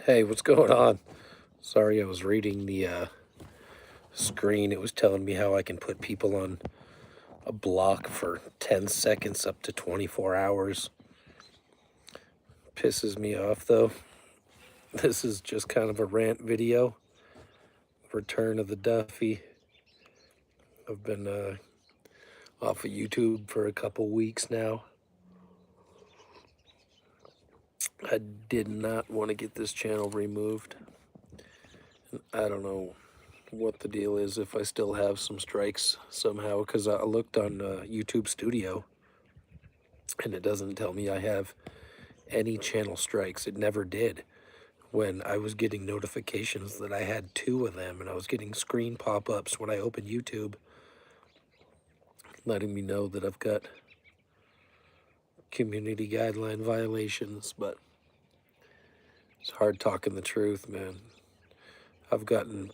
Hey, what's going on? Sorry, I was reading the screen. It was telling me how I can put people on a block for 10 seconds up to 24 hours. Pisses me off, though. This is just kind of a rant video. Return of the Duffy. I've been off of YouTube for a couple weeks now. I did not want to get this channel removed. I don't know what the deal is, if I still have some strikes somehow, because I looked on YouTube Studio and it doesn't tell me I have any channel strikes. It never did. When I was getting notifications that I had 2 of them, and I was getting screen pop-ups when I opened YouTube letting me know that I've got community guideline violations. But it's hard talking the truth, man. I've gotten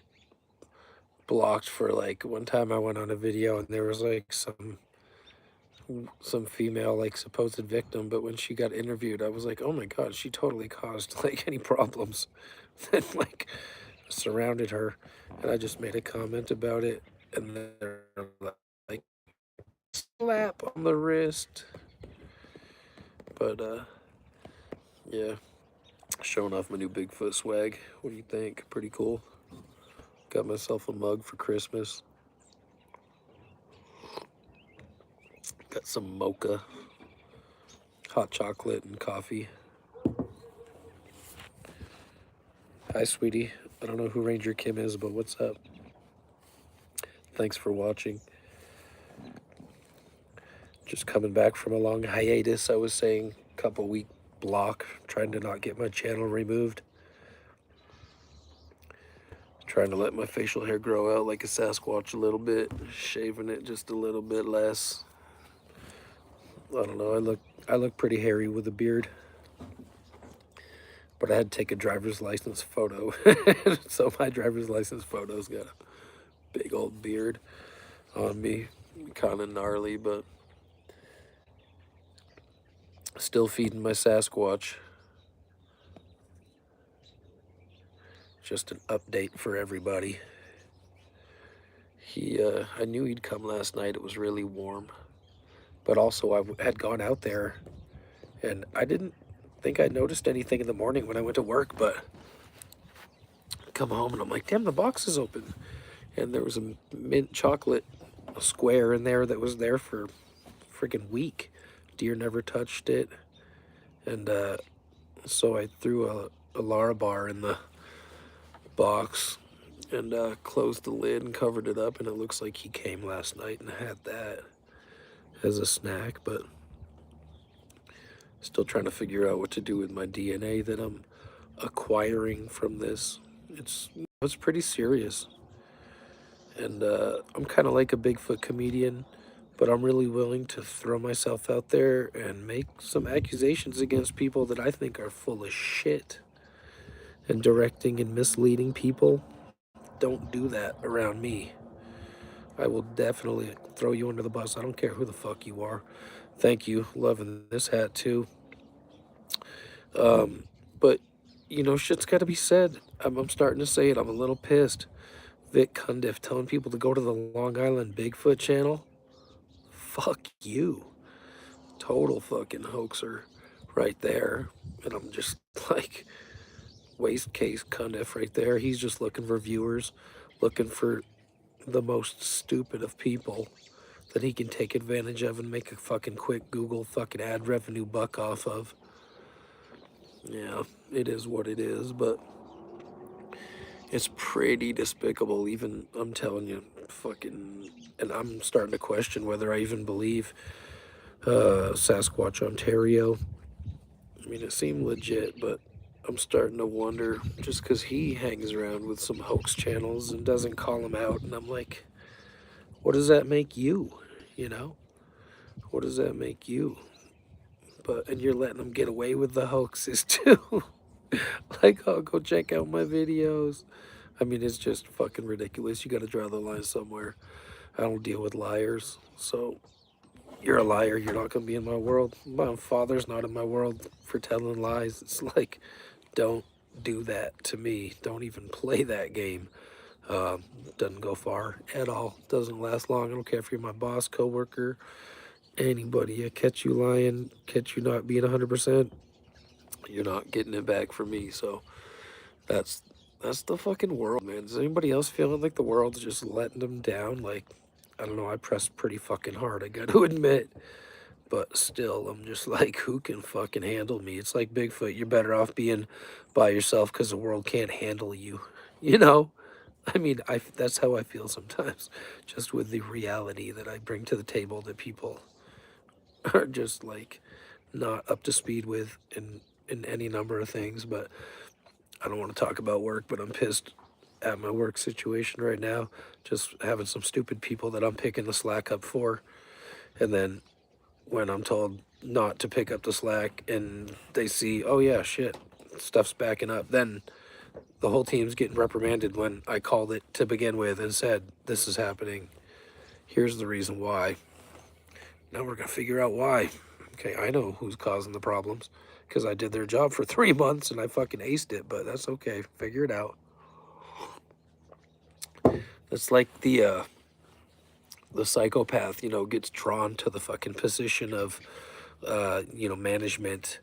blocked for, like, one time I went on a video and there was like some female, like, supposed victim, but when she got interviewed, I was like, oh my god, she totally caused like any problems that like surrounded her. And I just made a comment about it, and they're like, slap on the wrist. But yeah, showing off my new Bigfoot swag. What do you think? Pretty cool. Got myself a mug for Christmas. Got some mocha, hot chocolate, and coffee. Hi, sweetie. I don't know who Ranger Kim is, but what's up? Thanks for watching. Just coming back from a long hiatus, I was saying, couple-week block, trying to not get my channel removed. Trying to let my facial hair grow out like a Sasquatch a little bit, shaving it just a little bit less. I don't know, I look pretty hairy with a beard. But I had to take a driver's license photo. So my driver's license photo's got a big old beard on me. Kind of gnarly, but still feeding my Sasquatch. Just an update for everybody. I knew he'd come last night. It was really warm. But also I had gone out there and I didn't think I noticed anything in the morning when I went to work, but I come home and I'm like, damn, the box is open. And there was a mint chocolate square in there that was there for a freaking week. Deer never touched it. And so I threw a Larabar in the box and closed the lid and covered it up, and it looks like he came last night and had that as a snack. But still trying to figure out what to do with my DNA that I'm acquiring from this. It's pretty serious. And I'm kind of like a Bigfoot comedian, but I'm really willing to throw myself out there and make some accusations against people that I think are full of shit. And directing and misleading people, don't do that around me. I will definitely throw you under the bus. I don't care who the fuck you are. Thank you. Loving this hat too. But, you know, shit's got to be said. I'm starting to say it. I'm a little pissed. Vic Cundiff telling people to go to the Long Island Bigfoot channel. Fuck you. Total fucking hoaxer right there. And I'm just like, waste case Cundiff right there. He's just looking for viewers, looking for the most stupid of people that he can take advantage of and make a fucking quick Google fucking ad revenue buck off of. Yeah, it is what it is, but it's pretty despicable. Even, I'm telling you, fucking, and I'm starting to question whether I even believe Sasquatch Ontario. I mean, it seemed legit, but I'm starting to wonder, just because he hangs around with some hoax channels and doesn't call them out, and I'm like, what does that make you? You know? What does that make you? And you're letting them get away with the hoaxes too. Like, oh, go check out my videos. I mean, it's just fucking ridiculous. You got to draw the line somewhere. I don't deal with liars, so you're a liar. You're not going to be in my world. My father's not in my world for telling lies. It's like, don't do that to me. Don't even play that game. Doesn't go far at all. Doesn't last long. I don't care if you're my boss, coworker, anybody. I catch you lying, catch you not being 100%. You're not getting it back from me. So that's that's the fucking world, man. Is anybody else feeling like the world's just letting them down? Like, I don't know. I pressed pretty fucking hard. I got to admit. But still, I'm just like, who can fucking handle me? It's like Bigfoot. You're better off being by yourself because the world can't handle you. You know? I mean, that's how I feel sometimes, just with the reality that I bring to the table that people are just like not up to speed with in any number of things. But I don't want to talk about work, but I'm pissed at my work situation right now. Just having some stupid people that I'm picking the slack up for. And then when I'm told not to pick up the slack and they see, oh yeah, shit, stuff's backing up, then the whole team's getting reprimanded when I called it to begin with and said, this is happening. Here's the reason why. Now we're going to figure out why. Okay, I know who's causing the problems because I did their job for 3 months and I fucking aced it, but that's okay. Figure it out. It's like the psychopath, gets drawn to the fucking position of, management,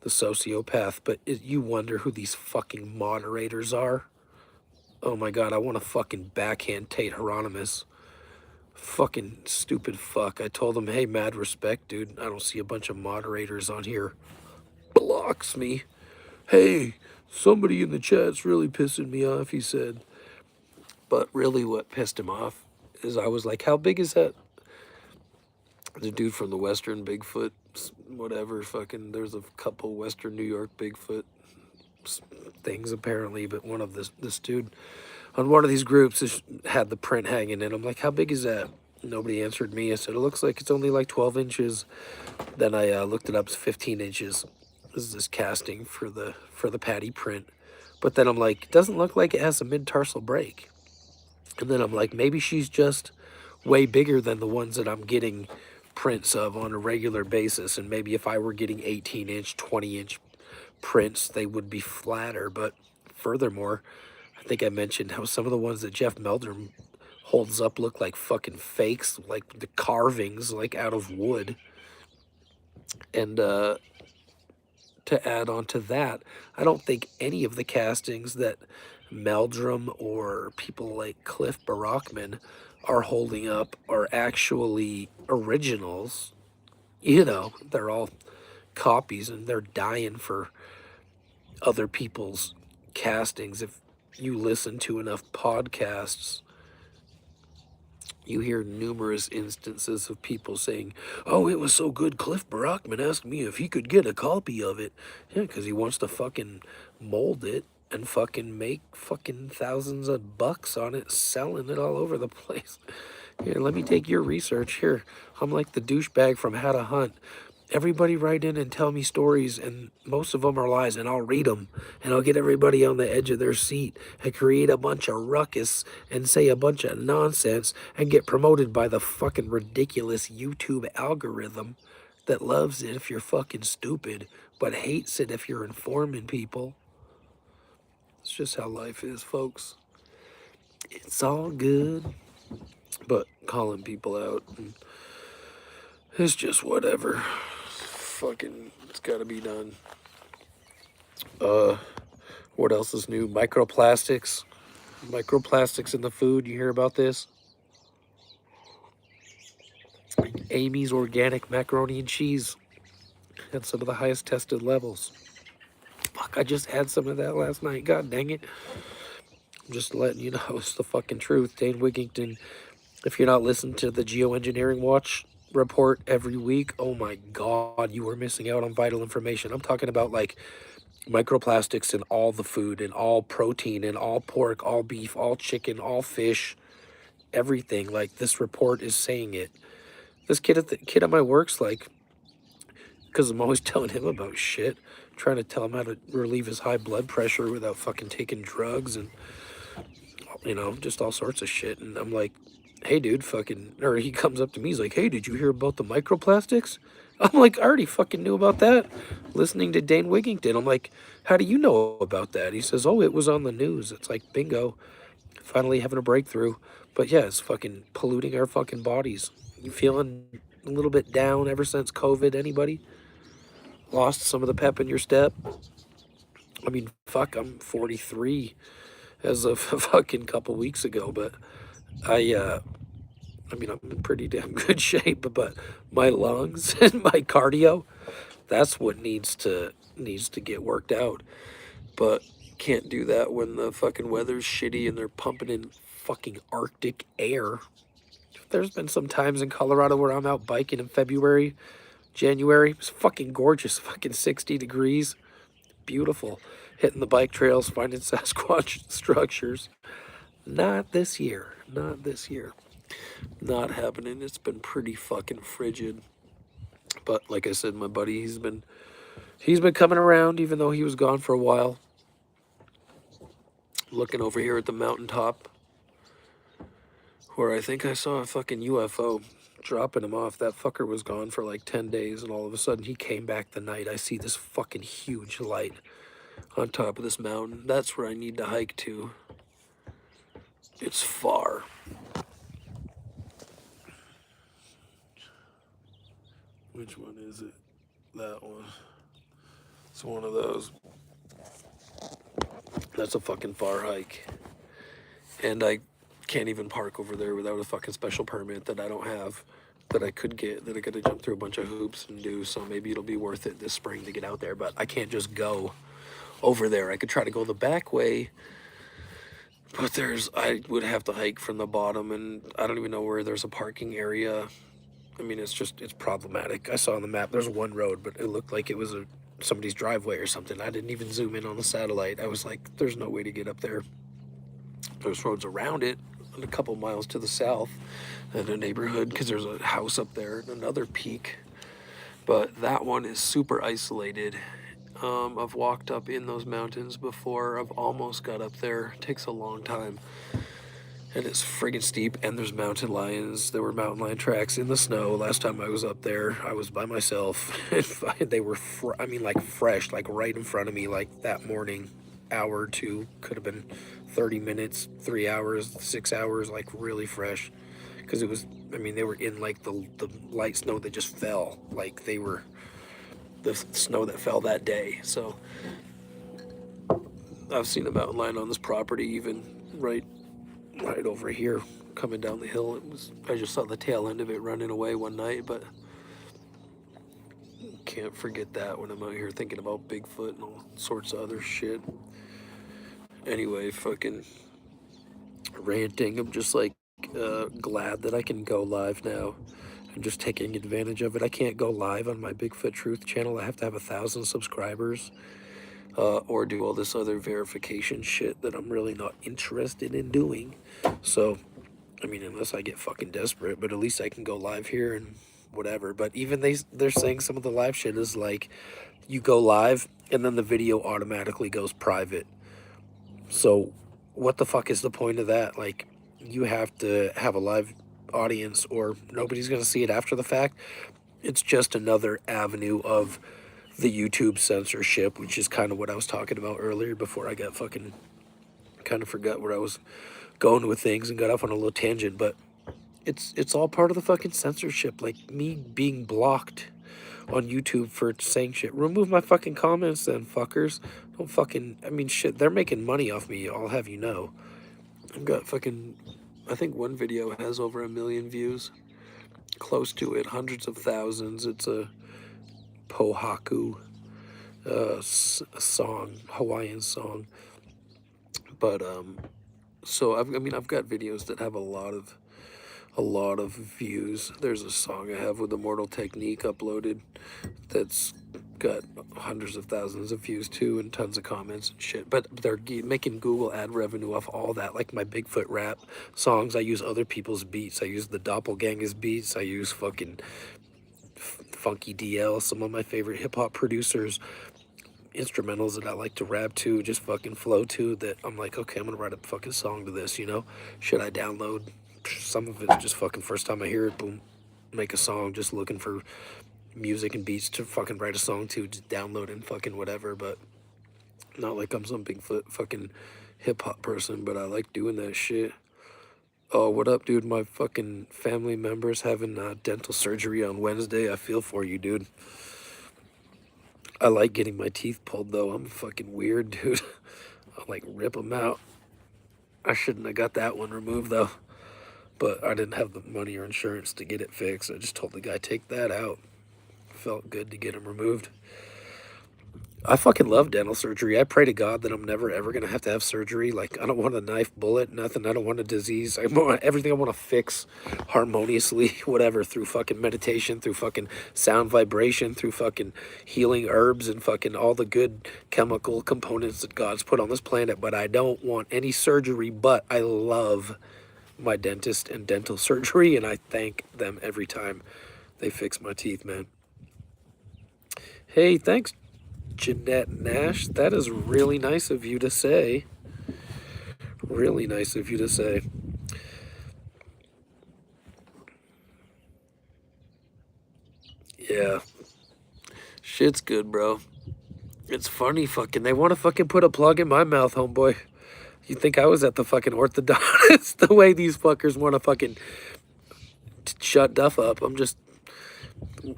the sociopath, but you wonder who these fucking moderators are. Oh my god, I want to fucking backhand Tate Hieronymus. Fucking stupid fuck. I told him, hey, mad respect, dude. I don't see a bunch of moderators on here. Blocks me. Hey, somebody in the chat's really pissing me off, he said. But really what pissed him off is I was like, how big is that? The dude from the Western Bigfoot, whatever, fucking, there's a couple Western New York Bigfoot things apparently, but one of this dude on one of these groups had the print hanging in. I'm like, how big is that? Nobody answered me. I said, it looks like it's only like 12 inches. Then I looked it up, it's 15 inches. This is this casting for the patty print. But then I'm like, it doesn't look like it has a mid-tarsal break. And then I'm like, maybe she's just way bigger than the ones that I'm getting prints of on a regular basis. And maybe if I were getting 18-inch, 20-inch prints, they would be flatter. But furthermore, I think I mentioned how some of the ones that Jeff Meldrum holds up look like fucking fakes, like the carvings, like out of wood. And to add on to that, I don't think any of the castings that Meldrum or people like Cliff Barackman are holding up are actually originals. They're all copies and they're dying for other people's castings. If you listen to enough podcasts, you hear numerous instances of people saying, oh, it was so good, Cliff Barackman asked me if he could get a copy of it. Yeah, because he wants to fucking mold it and fucking make fucking thousands of bucks on it, selling it all over the place. Here, let me take your research. Here, I'm like the douchebag from How to Hunt. Everybody write in and tell me stories, and most of them are lies, and I'll read them, and I'll get everybody on the edge of their seat and create a bunch of ruckus and say a bunch of nonsense and get promoted by the fucking ridiculous YouTube algorithm that loves it if you're fucking stupid, but hates it if you're informing people. It's just how life is, folks. It's all good, but calling people out, it's just whatever. Fucking, it's gotta be done. What else is new? Microplastics in the food. You hear about this? Amy's organic macaroni and cheese had some of the highest tested levels. Fuck, I just had some of that last night. God dang it. I'm just letting you know, it's the fucking truth. Dane Wigington, if you're not listening to the Geoengineering Watch report every week, oh my god, you are missing out on vital information. I'm talking about like microplastics in all the food, in all protein, in all pork, all beef, all chicken, all fish, everything. Like, this report is saying it. This kid at my work's like, because I'm always telling him about shit, trying to tell him how to relieve his high blood pressure without fucking taking drugs and, just all sorts of shit. And I'm like, hey, dude, or he comes up to me, he's like, hey, did you hear about the microplastics? I'm like, I already fucking knew about that listening to Dane Wigington. I'm like, how do you know about that? He says, oh, it was on the news. It's like, bingo, finally having a breakthrough. But yeah, it's fucking polluting our fucking bodies. You feeling a little bit down ever since COVID? Anybody? Lost some of the pep in your step? I mean, fuck, I'm 43 as of a fucking couple weeks ago, but I, I mean, I'm in pretty damn good shape, but my lungs and my cardio, that's what needs to get worked out. But can't do that when the fucking weather's shitty and they're pumping in fucking Arctic air. There's been some times in Colorado where I'm out biking in February, January. It's fucking gorgeous, fucking 60 degrees. Beautiful. Hitting the bike trails, finding Sasquatch structures. Not this year. Not this year. Not happening. It's been pretty fucking frigid. But like I said, my buddy, he's been coming around even though he was gone for a while. Looking over here at the mountaintop where I think I saw a fucking UFO dropping him off. That fucker was gone for like 10 days and all of a sudden he came back the night. I see this fucking huge light on top of this mountain. That's where I need to hike to. It's far. Which one is it? That one. It's one of those. That's a fucking far hike. And I can't even park over there without a fucking special permit that I don't have, that I could get, that I gotta jump through a bunch of hoops and do. So maybe it'll be worth it this spring to get out there, but I can't just go over there. I could try to go the back way, but I would have to hike from the bottom, and I don't even know where there's a parking area. I mean, it's problematic. I saw on the map there's one road, but it looked like it was somebody's driveway or something. I didn't even zoom in on the satellite. I was like, there's no way to get up there. There's roads around it, and a couple miles to the south, in a neighborhood, because there's a house up there and another peak. But that one is super isolated. I've walked up in those mountains before. I've almost got up there. It takes a long time. And it's friggin' steep, and there's mountain lions. There were mountain lion tracks in the snow. Last time I was up there, I was by myself. They were, like fresh, like right in front of me, like that morning, hour or two, could have been 30 minutes, 3 hours, 6 hours, like really fresh. Because it was, they were in like the light snow that just fell. Like they were the snow that fell that day. So I've seen a mountain lion on this property, even right over here coming down the hill. I just saw the tail end of it running away one night, but can't forget that when I'm out here thinking about Bigfoot and all sorts of other shit. Anyway, fucking ranting. I'm just like glad that I can go live now. I'm just taking advantage of it. I can't go live on my Bigfoot Truth channel. I have to have 1,000 subscribers. Or do all this other verification shit that I'm really not interested in doing. So, unless I get fucking desperate, but at least I can go live here and whatever. But even they're saying some of the live shit is like, you go live and then the video automatically goes private. So, what the fuck is the point of that? Like, you have to have a live audience or nobody's gonna see it after the fact. It's just another avenue of the YouTube censorship, which is kind of what I was talking about earlier before I got fucking kind of forgot where I was going with things and got off on a little tangent. But it's all part of the fucking censorship. Like me being blocked on YouTube for saying shit. Remove my fucking comments then, fuckers. Don't fucking, shit, they're making money off me, I'll have you know. I've got fucking, I think one video has over 1 million views. Close to it, hundreds of thousands. It's a Pohaku song, Hawaiian song. But so I've got videos that have a lot of views. There's a song I have with Immortal Technique uploaded that's got hundreds of thousands of views too, and tons of comments and shit. But they're making Google ad revenue off all that. Like my Bigfoot rap songs, I use other people's beats. I use the Doppelgangers beats. I use fucking Funky DL, some of my favorite hip-hop producers, instrumentals that I like to rap to, just fucking flow to, that I'm like, okay, I'm gonna write a fucking song to this, should I download? Some of it's just fucking first time I hear it, boom, make a song, just looking for music and beats to fucking write a song to, just download and fucking whatever, but not like I'm some Bigfoot fucking hip hop person, but I like doing that shit. Oh, what up, dude? My fucking family members having dental surgery on Wednesday. I feel for you, dude. I like getting my teeth pulled, though. I'm fucking weird, dude. I'll, like, rip them out. I shouldn't have got that one removed, though. But I didn't have the money or insurance to get it fixed. I just told the guy, take that out. Felt good to get them removed. I fucking love dental surgery. I pray to God that I'm never ever gonna have to have surgery. Like, I don't want a knife, bullet, nothing. I don't want a disease. I want everything. I want to fix harmoniously, whatever, through fucking meditation, through fucking sound vibration, through fucking healing herbs and fucking all the good chemical components that God's put on this planet. But I don't want any surgery. But I love my dentist and dental surgery, and I thank them every time they fix my teeth, man. Hey, thanks, Jeanette Nash. That is really nice of you to say. Really nice of you to say. Yeah. Shit's good, bro. It's funny, fucking. They want to fucking put a plug in my mouth, homeboy. You think I was at the fucking orthodontist? The way these fuckers want to fucking shut Duff up. I'm just.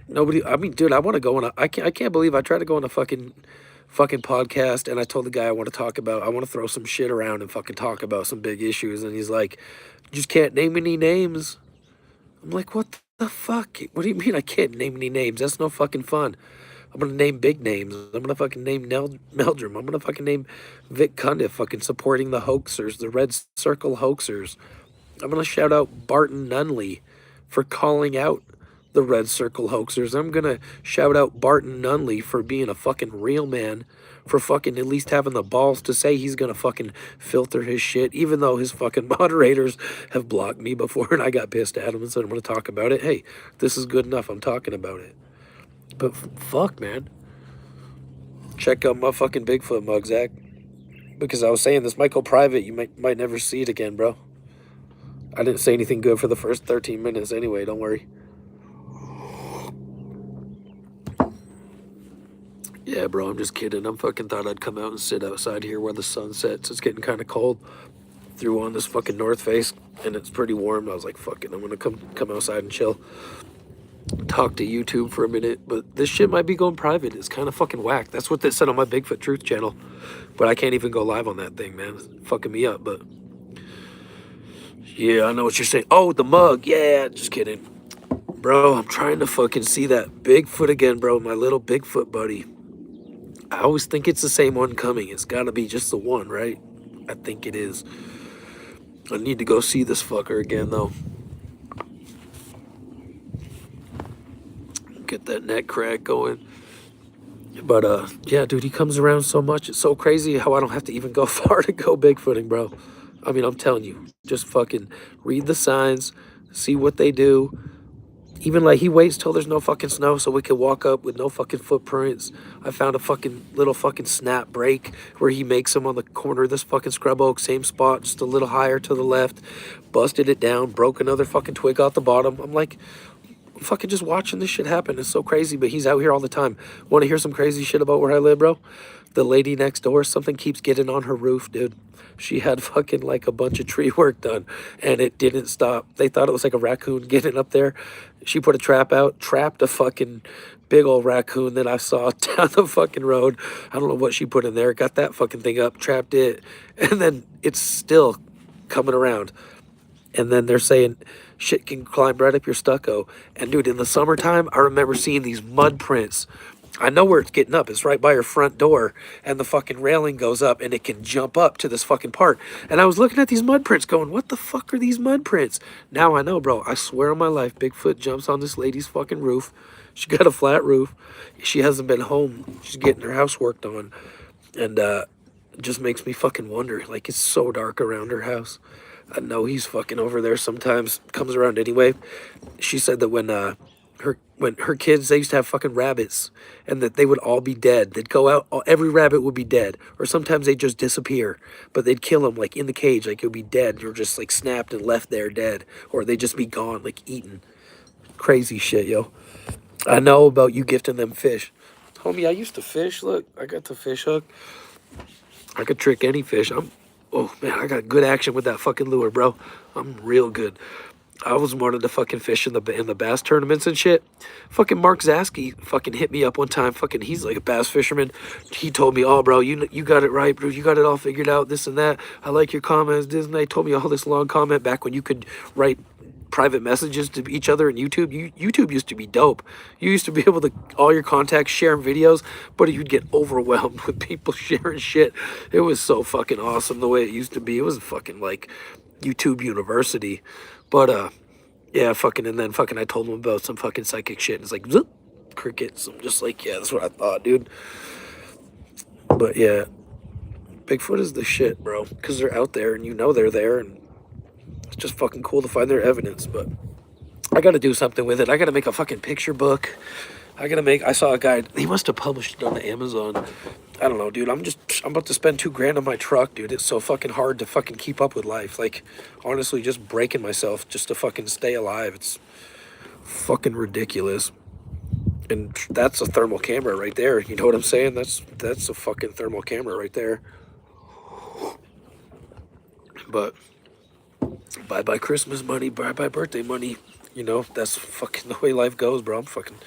Nobody. I mean, dude, I want to go on a. I can't believe I tried to go on a fucking podcast, and I told the guy I want to throw some shit around and fucking talk about some big issues, and he's like, "You just can't name any names." I'm like, what the fuck? What do you mean I can't name any names? That's no fucking fun. I'm gonna name big names. I'm gonna fucking name Meldrum. I'm gonna fucking name Vic Cundiff fucking supporting the hoaxers, the Red Circle hoaxers. I'm gonna shout out Barton Nunley for calling out the Red Circle hoaxers. I'm gonna shout out Barton Nunley for being a fucking real man, for fucking at least having the balls to say he's gonna fucking filter his shit, even though his fucking moderators have blocked me before and I got pissed at him and said I'm gonna talk about it. Hey, this is good enough. I'm talking about it. But fuck, man. Check out my fucking Bigfoot mug, Zach. Because I was saying this might go private. You might never see it again, bro. I didn't say anything good for the first 13 minutes anyway. Don't worry. Yeah, bro, I'm just kidding. I'm fucking thought I'd come out and sit outside here where the sun sets. It's getting kind of cold. Threw on this fucking North Face, and it's pretty warm. I was like, fuck it, I'm gonna come outside and chill. Talk to YouTube for a minute, but this shit might be going private. It's kind of fucking whack. That's what they said on my Bigfoot Truth channel. But I can't even go live on that thing, man. It's fucking me up, but... Yeah, I know what you're saying. Oh, the mug. Yeah, just kidding. Bro, I'm trying to fucking see that Bigfoot again, bro. My little Bigfoot buddy. I always think it's the same one coming. It's gotta be just the one, right? I think it is. I need to go see this fucker again, though. Get that neck crack going. But, yeah, dude, he comes around so much. It's so crazy how I don't have to even go far to go Bigfooting, bro. I mean, I'm telling you, just fucking read the signs, see what they do. Even like he waits till there's no fucking snow so we can walk up with no fucking footprints. I found a fucking little fucking snap break where he makes them on the corner of this fucking scrub oak, same spot, just a little higher to the left. Busted it down, broke another fucking twig off the bottom. I'm like, I'm fucking just watching this shit happen. It's so crazy, but he's out here all the time. Want to hear some crazy shit about where I live, bro? The lady next door, something keeps getting on her roof, dude. She had fucking like a bunch of tree work done and it didn't stop. They thought it was like a raccoon getting up there. She put a trap out, trapped a fucking big old raccoon that I saw down the fucking road. I don't know what she put in there. Got that fucking thing up, trapped it. And then it's still coming around. And then they're saying shit can climb right up your stucco. And dude, in the summertime, I remember seeing these mud prints. I know where it's getting up. It's right by your front door. And the fucking railing goes up and it can jump up to this fucking part. And I was looking at these mud prints going, what the fuck are these mud prints? Now I know, bro. I swear on my life, Bigfoot jumps on this lady's fucking roof. She got a flat roof. She hasn't been home. She's getting her house worked on. And it just makes me fucking wonder. Like, it's so dark around her house. I know he's fucking over there sometimes. Comes around anyway. She said that when her kids, they used to have fucking rabbits and that they would all be dead. They'd go out, every rabbit would be dead. Or sometimes they'd just disappear. But they'd kill them like in the cage, like it would be dead. You're just like snapped and left there dead. Or they'd just be gone, like eaten. Crazy shit, yo. I know about you gifting them fish. Homie, I used to fish. Look, I got the fish hook. I could trick any fish. Oh man, I got good action with that fucking lure, bro. I'm real good. I was one of the fucking fish in the bass tournaments and shit. Fucking Mark Zasky fucking hit me up one time. Fucking, he's like a bass fisherman. He told me, "Oh, bro, you got it right, bro. You got it all figured out. This and that. I like your comments." This and they told me all this long comment back when you could write private messages to each other in YouTube. YouTube used to be dope. You used to be able to all your contacts sharing videos, but you'd get overwhelmed with people sharing shit. It was so fucking awesome the way it used to be. It was fucking like YouTube University. But yeah, fucking, and then fucking I told him about some fucking psychic shit and it's like zoop, crickets. I'm just like, yeah, that's what I thought, dude. But yeah, Bigfoot is the shit, bro, because they're out there and you know they're there, and it's just fucking cool to find their evidence. But I gotta do something with it. I gotta make a fucking picture book. I saw a guy, he must have published it on the Amazon. I don't know, dude. I'm about to spend $2 grand on my truck, dude. It's so fucking hard to fucking keep up with life. Like, honestly, just breaking myself just to fucking stay alive. It's fucking ridiculous. And that's a thermal camera right there. You know what I'm saying? That's a fucking thermal camera right there. But bye-bye Christmas money, bye-bye birthday money. You know, that's fucking the way life goes, bro. I'm fucking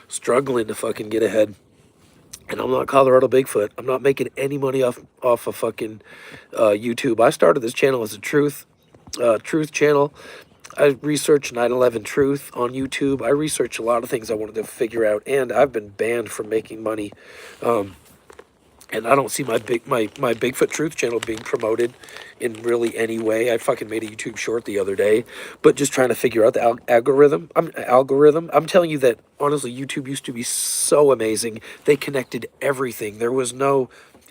struggling to fucking get ahead. And I'm not Colorado Bigfoot. I'm not making any money off of fucking YouTube. I started this channel as a truth channel. I researched 9/11 truth on YouTube. I researched a lot of things I wanted to figure out, and I've been banned from making money. And I don't see my Bigfoot Truth channel being promoted in really any way. I fucking made a YouTube short the other day, but just trying to figure out the algorithm. I'm telling you that honestly, YouTube used to be so amazing. They connected everything.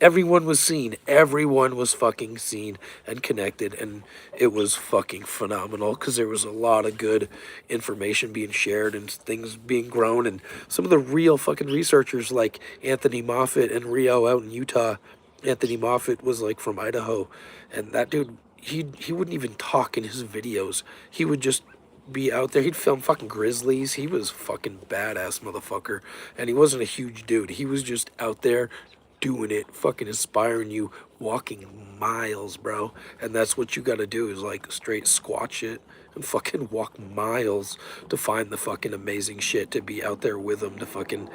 Everyone was seen. Everyone was fucking seen and connected, and it was fucking phenomenal because there was a lot of good information being shared and things being grown, and some of the real fucking researchers like Anthony Moffat and Rio out in Utah. Anthony Moffat was like from Idaho, and that dude, he wouldn't even talk in his videos. He would just be out there. He'd film fucking grizzlies. He was fucking badass motherfucker, and he wasn't a huge dude. He was just out there doing it, fucking inspiring you, walking miles, bro. And that's what you gotta do, is like straight squat shit and fucking walk miles to find the fucking amazing shit, to be out there with them, to fucking,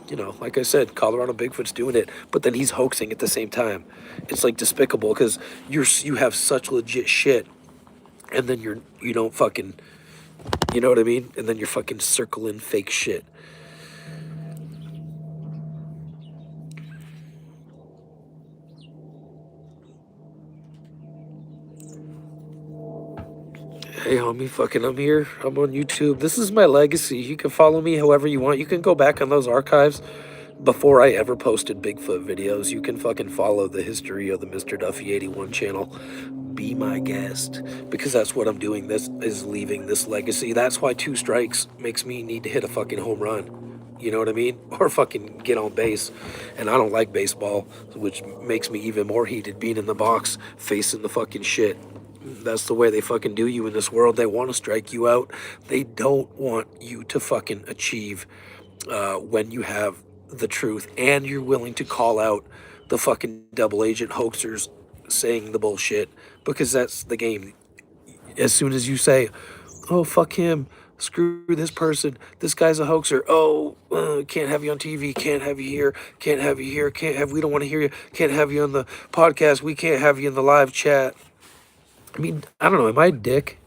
you know, like I said, Colorado Bigfoot's doing it, but then he's hoaxing at the same time. It's like despicable because you have such legit shit, and then you don't fucking, you know what I mean? And then you're fucking circling fake shit. Hey homie, fucking I'm here. I'm on YouTube. This is my legacy. You can follow me however you want. You can go back on those archives before I ever posted Bigfoot videos. You can fucking follow the history of the Mr. Duffy 81 channel. Be my guest, because that's what I'm doing. This is leaving this legacy. That's why 2 strikes makes me need to hit a fucking home run. You know what I mean? Or fucking get on base. And I don't like baseball, which makes me even more heated being in the box, facing the fucking shit. That's the way they fucking do you in this world. They want to strike you out. They don't want you to fucking achieve when you have the truth and you're willing to call out the fucking double agent hoaxers saying the bullshit, because that's the game. As soon as you say, oh, fuck him, screw this person, this guy's a hoaxer, oh, can't have you on TV, can't have you here, can't have you here, we don't want to hear you, can't have you on the podcast, we can't have you in the live chat. I mean, I don't know, am I a dick?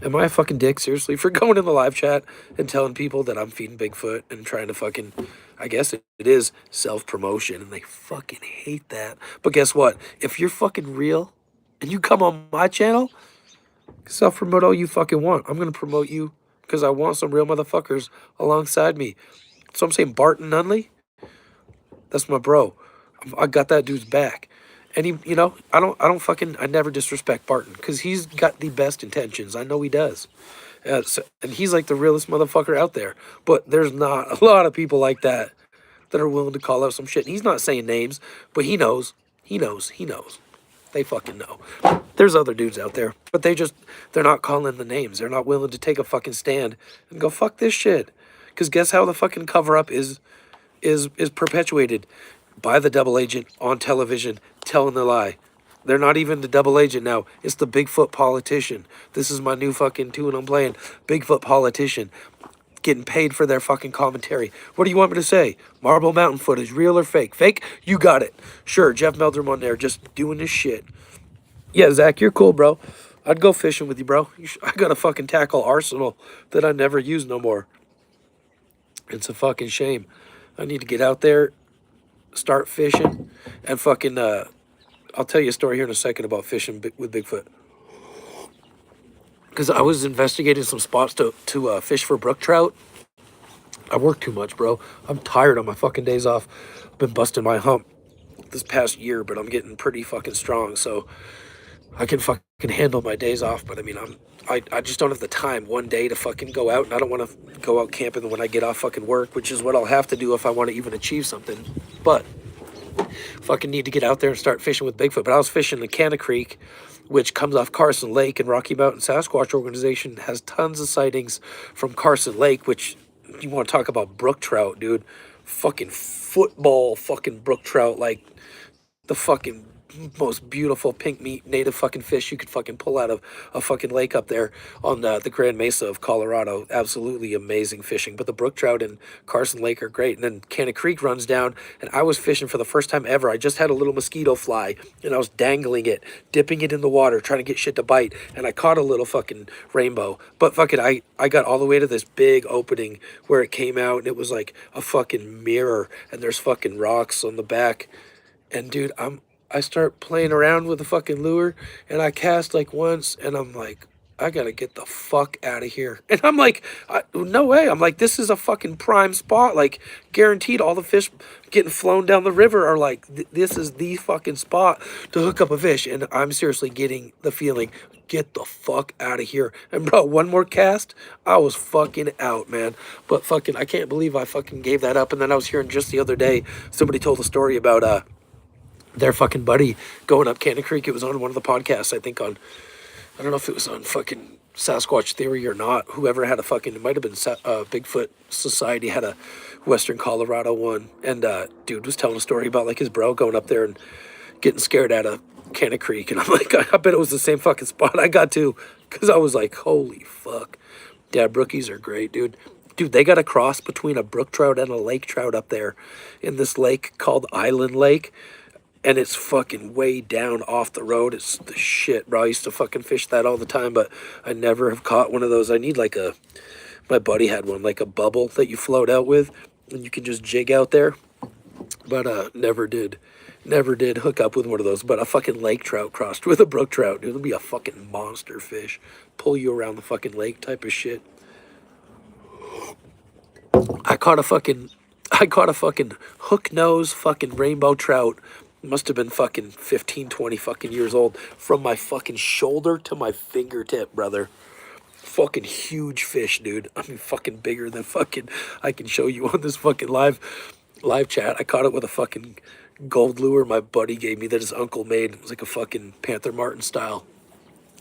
Am I a fucking dick, seriously, for going in the live chat and telling people that I'm feeding Bigfoot and trying to fucking, I guess it is self-promotion, and they fucking hate that. But guess what? If you're fucking real and you come on my channel, self-promote all you fucking want. I'm going to promote you because I want some real motherfuckers alongside me. So I'm saying Barton Nunley, that's my bro. I got that dude's back. And he, you know, I never disrespect Barton because he's got the best intentions. I know he does. And he's like the realest motherfucker out there. But there's not a lot of people like that are willing to call out some shit. And he's not saying names, but he knows. He knows. They fucking know. There's other dudes out there, but they're not calling the names. They're not willing to take a fucking stand and go, fuck this shit. Because guess how the fucking cover up is perpetuated by the double agent on television telling the lie. They're not even the double agent now. It's the Bigfoot politician. This is my new fucking tune I'm playing. Bigfoot politician. Getting paid for their fucking commentary. What do you want me to say? Marble Mountain footage, real or fake? Fake? You got it. Sure, Jeff Meldrum on there just doing his shit. Yeah, Zach, you're cool, bro. I'd go fishing with you, bro. I got a fucking tackle arsenal that I never use no more. It's a fucking shame. I need to get out there, start fishing, and fucking, I'll tell you a story here in a second about fishing with Bigfoot. Because I was investigating some spots to fish for brook trout. I work too much, bro. I'm tired on my fucking days off. I've been busting my hump this past year, but I'm getting pretty fucking strong, so I can fucking handle my days off. But I mean, I just don't have the time one day to fucking go out, and I don't want to go out camping when I get off fucking work, which is what I'll have to do if I want to even achieve something. But fucking need to get out there and start fishing with Bigfoot. But I was fishing in Canna Creek, which comes off Carson Lake, and Rocky Mountain Sasquatch Organization has tons of sightings from Carson Lake, which you want to talk about brook trout, dude. Fucking football fucking brook trout, like the fucking most beautiful pink meat native fucking fish you could fucking pull out of a fucking lake up there on the Grand Mesa of Colorado. Absolutely amazing fishing. But the brook trout in Carson Lake are great. And then Canna Creek runs down, and I was fishing for the first time ever. I just had a little mosquito fly, and I was dangling it, dipping it in the water, trying to get shit to bite, and I caught a little fucking rainbow. But fucking I got all the way to this big opening where it came out, and it was like a fucking mirror, and there's fucking rocks on the back. And dude, I start playing around with the fucking lure, and I cast like once, and I'm like, I gotta get the fuck out of here. And I'm like, no way. I'm like, this is a fucking prime spot. Like, guaranteed all the fish getting flown down the river are like, this is the fucking spot to hook up a fish. And I'm seriously getting the feeling, get the fuck out of here. And bro, one more cast, I was fucking out, man. But fucking, I can't believe I fucking gave that up. And then I was hearing just the other day, somebody told a story about, their fucking buddy going up Canna Creek. It was on one of the podcasts, I think on, I don't know if it was on fucking Sasquatch Theory or not. Whoever had a fucking, it might have been Bigfoot Society had a Western Colorado one. And dude was telling a story about like his bro going up there and getting scared out of Canna Creek. And I'm like, I bet it was the same fucking spot I got to. Because I was like, holy fuck. Yeah, brookies are great, dude. Dude, they got a cross between a brook trout and a lake trout up there in this lake called Island Lake. And it's fucking way down off the road. It's the shit, bro. I used to fucking fish that all the time, but I never have caught one of those. I need like my buddy had one, like a bubble that you float out with, and you can just jig out there. But never did hook up with one of those. But a fucking lake trout crossed with a brook trout, dude. It'll be a fucking monster fish. Pull you around the fucking lake type of shit. I caught a fucking hook nose fucking rainbow trout. Must have been fucking 15, 20 fucking years old. From my fucking shoulder to my fingertip, brother. Fucking huge fish, dude. I mean, fucking bigger than fucking, I can show you on this fucking live chat. I caught it with a fucking gold lure my buddy gave me that his uncle made. It was like a fucking Panther Martin style.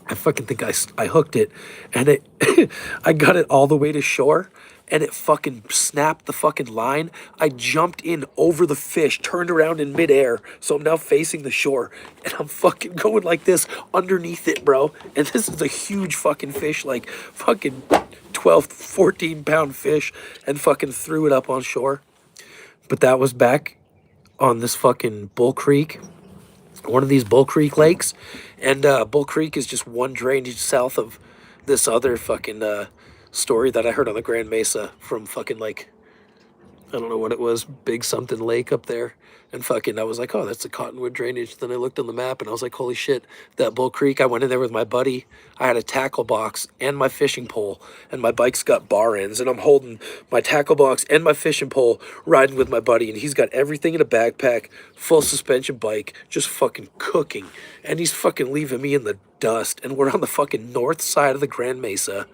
I fucking think I hooked it, and it I got it all the way to shore, and it fucking snapped the fucking line. I jumped in over the fish, turned around in midair, so I'm now facing the shore, and I'm fucking going like this underneath it, bro. And this is a huge fucking fish, like fucking 12, 14 pound fish, and fucking threw it up on shore. But that was back on this fucking Bull Creek, one of these Bull Creek lakes. And Bull Creek is just one drainage south of this other fucking story that I heard on the Grand Mesa from fucking like, I don't know what it was, Big something lake up there. And fucking, I was like, oh, that's the Cottonwood drainage. Then I looked on the map and I was like, holy shit, that Bull Creek. I went in there with my buddy. I had a tackle box and my fishing pole, and my bike's got bar ends, and I'm holding my tackle box and my fishing pole riding with my buddy, and he's got everything in a backpack, full suspension bike, just fucking cooking. And he's fucking leaving me in the dust, and we're on the fucking north side of the Grand Mesa,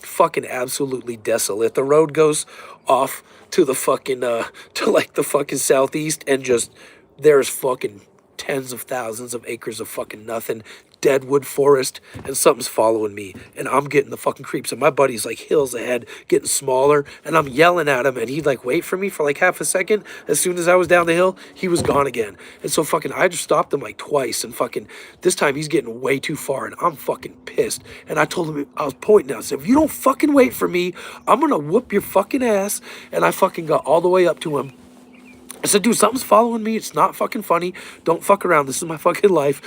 fucking absolutely desolate. The road goes off to the fucking to like the fucking southeast, and just there's fucking tens of thousands of acres of fucking nothing. deadwood forest, and something's following me, and I'm getting the fucking creeps, and my buddy's like hills ahead, getting smaller, and I'm yelling at him, and he'd like wait for me for like half a second. As soon as I was down the hill, he was gone again. And so fucking I just stopped him like twice, and fucking this time he's getting way too far, and I'm fucking pissed. And I told him, I was pointing out, I said, if you don't fucking wait for me, I'm gonna whoop your fucking ass. And I fucking got all the way up to him. I said, dude, something's following me. It's not fucking funny. Don't fuck around. This is my fucking life.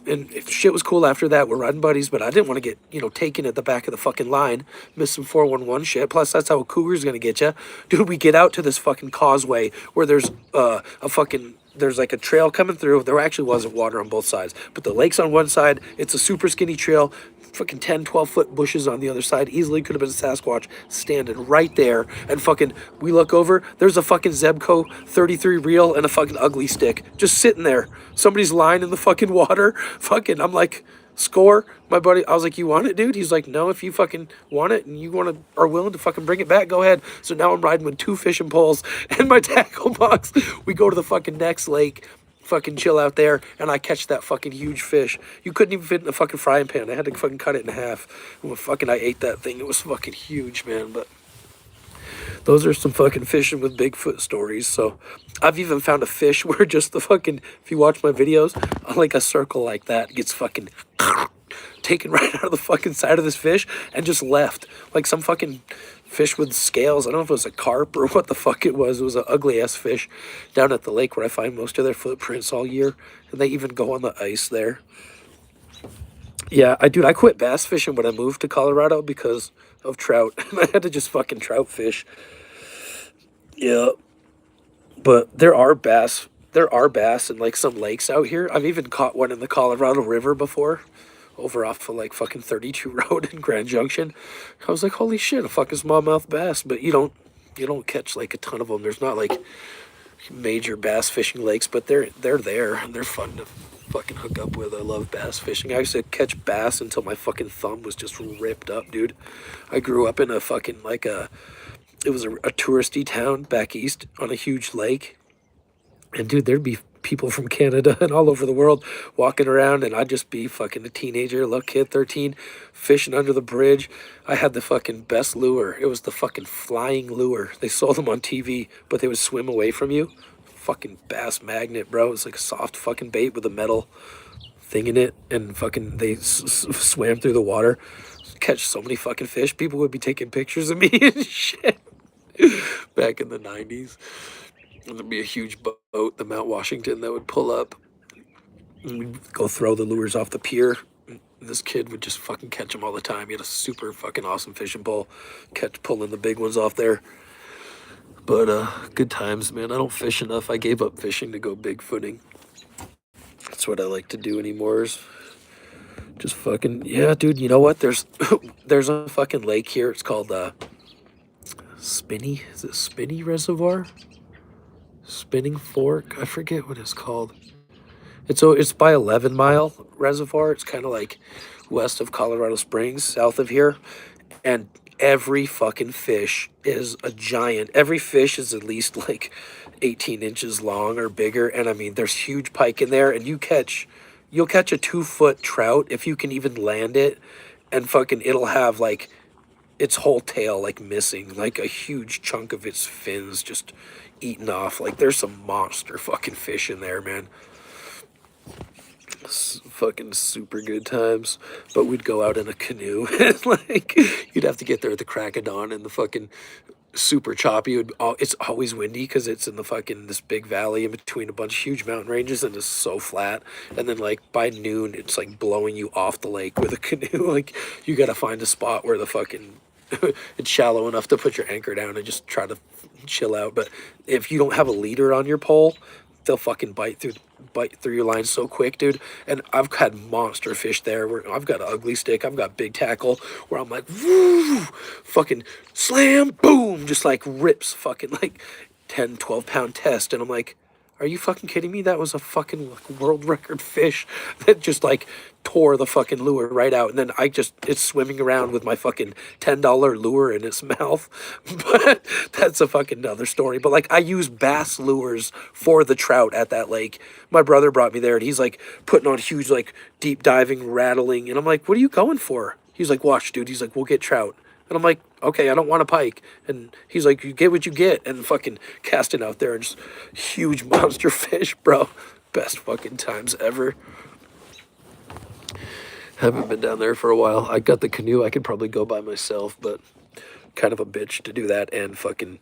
And if shit was cool after that, we're riding buddies, but I didn't want to get, taken at the back of the fucking line, miss some 411 shit. Plus, that's how a cougar's gonna get you. Dude, we get out to this fucking causeway where there's there's like a trail coming through. There actually wasn't water on both sides, but the lake's on one side. It's a super skinny trail. Fucking 10, 12-foot bushes on the other side. Easily could have been a Sasquatch standing right there. And fucking, we look over, there's a fucking Zebco 33 reel and a fucking ugly stick just sitting there. Somebody's lying in the fucking water. Fucking, I'm like, score. My buddy, I was like, you want it, dude? He's like, no, if you fucking want it and you are willing to fucking bring it back, go ahead. So now I'm riding with 2 fishing poles and my tackle box. We go to the fucking next lake, fucking chill out there, and I catch that fucking huge fish. You couldn't even fit in a fucking frying pan. I had to fucking cut it in half. And fucking I ate that thing. It was fucking huge, man. But those are some fucking fishing with Bigfoot stories. So I've even found a fish where just the fucking, if you watch my videos, like a circle like that gets fucking taken right out of the fucking side of this fish and just left. Like some fucking fish with scales. I don't know if it was a carp or what the fuck it was. It was an ugly ass fish down at the lake where I find most of their footprints all year. And they even go on the ice there. Yeah, I quit bass fishing when I moved to Colorado because of trout. And I had to just fucking trout fish. Yeah. But there are bass in like some lakes out here. I've even caught one in the Colorado River before, over off of like fucking 32 Road in Grand Junction. I was like, holy shit, a fucking smallmouth bass. But you don't catch like a ton of them. There's not like major bass fishing lakes, but they're there and they're fun to fucking hook up with. I love bass fishing. I used to catch bass until my fucking thumb was just ripped up, dude. I grew up in a fucking it was a touristy town back east on a huge lake. And dude, there'd be people from Canada and all over the world walking around, and I'd just be fucking a teenager, little kid, 13, fishing under the bridge. I had the fucking best lure. It was the fucking flying lure. They sold them on TV, but they would swim away from you. Fucking bass magnet, bro. It was like a soft fucking bait with a metal thing in it, and fucking they swam through the water. Catch so many fucking fish. People would be taking pictures of me and shit back in the 90s. And there'd be a huge boat, the Mount Washington, that would pull up. And we'd go throw the lures off the pier. And this kid would just fucking catch them all the time. He had a super fucking awesome fishing pole. Pulling the big ones off there. But good times, man. I don't fish enough. I gave up fishing to go bigfooting. That's what I like to do anymore is just fucking, yeah, dude, you know what? There's a fucking lake here. It's called Spinney. Is it Spinney Reservoir? Spinning Fork, I forget what it's called. It's by 11 Mile Reservoir. It's kind of like west of Colorado Springs, south of here, and every fucking fish is a giant. Every fish is at least like 18 inches long or bigger, and I mean there's huge pike in there, and you'll catch a 2-foot trout if you can even land it, and fucking it'll have like its whole tail like missing, like a huge chunk of its fins just eaten off. Like there's some monster fucking fish in there, man. Fucking super good times. But we'd go out in a canoe and like you'd have to get there at the crack of dawn, and the fucking super choppy. It's always windy because it's in the fucking this big valley in between a bunch of huge mountain ranges, and it's so flat. And then like by noon it's like blowing you off the lake with a canoe. Like you gotta find a spot where the fucking it's shallow enough to put your anchor down and just try to chill out. But if you don't have a leader on your pole, they'll fucking bite through your line so quick, dude. And I've had monster fish there where I've got an ugly stick, I've got big tackle, where I'm like, woo, fucking slam, boom, just like rips fucking like 10, 12 pound test. And I'm like, Are you fucking kidding me? That was a fucking like, world record fish that just like tore the fucking lure right out. And then it's swimming around with my fucking $10 lure in its mouth. But that's a fucking another story. But like I use bass lures for the trout at that lake. My brother brought me there and he's like putting on huge like deep diving, rattling. And I'm like, what are you going for? He's like, watch, dude. He's like, we'll get trout. And I'm like, okay, I don't want a pike. And he's like, you get what you get. And fucking casting out there and just huge monster fish, bro. Best fucking times ever. Haven't been down there for a while. I got the canoe. I could probably go by myself, but kind of a bitch to do that and fucking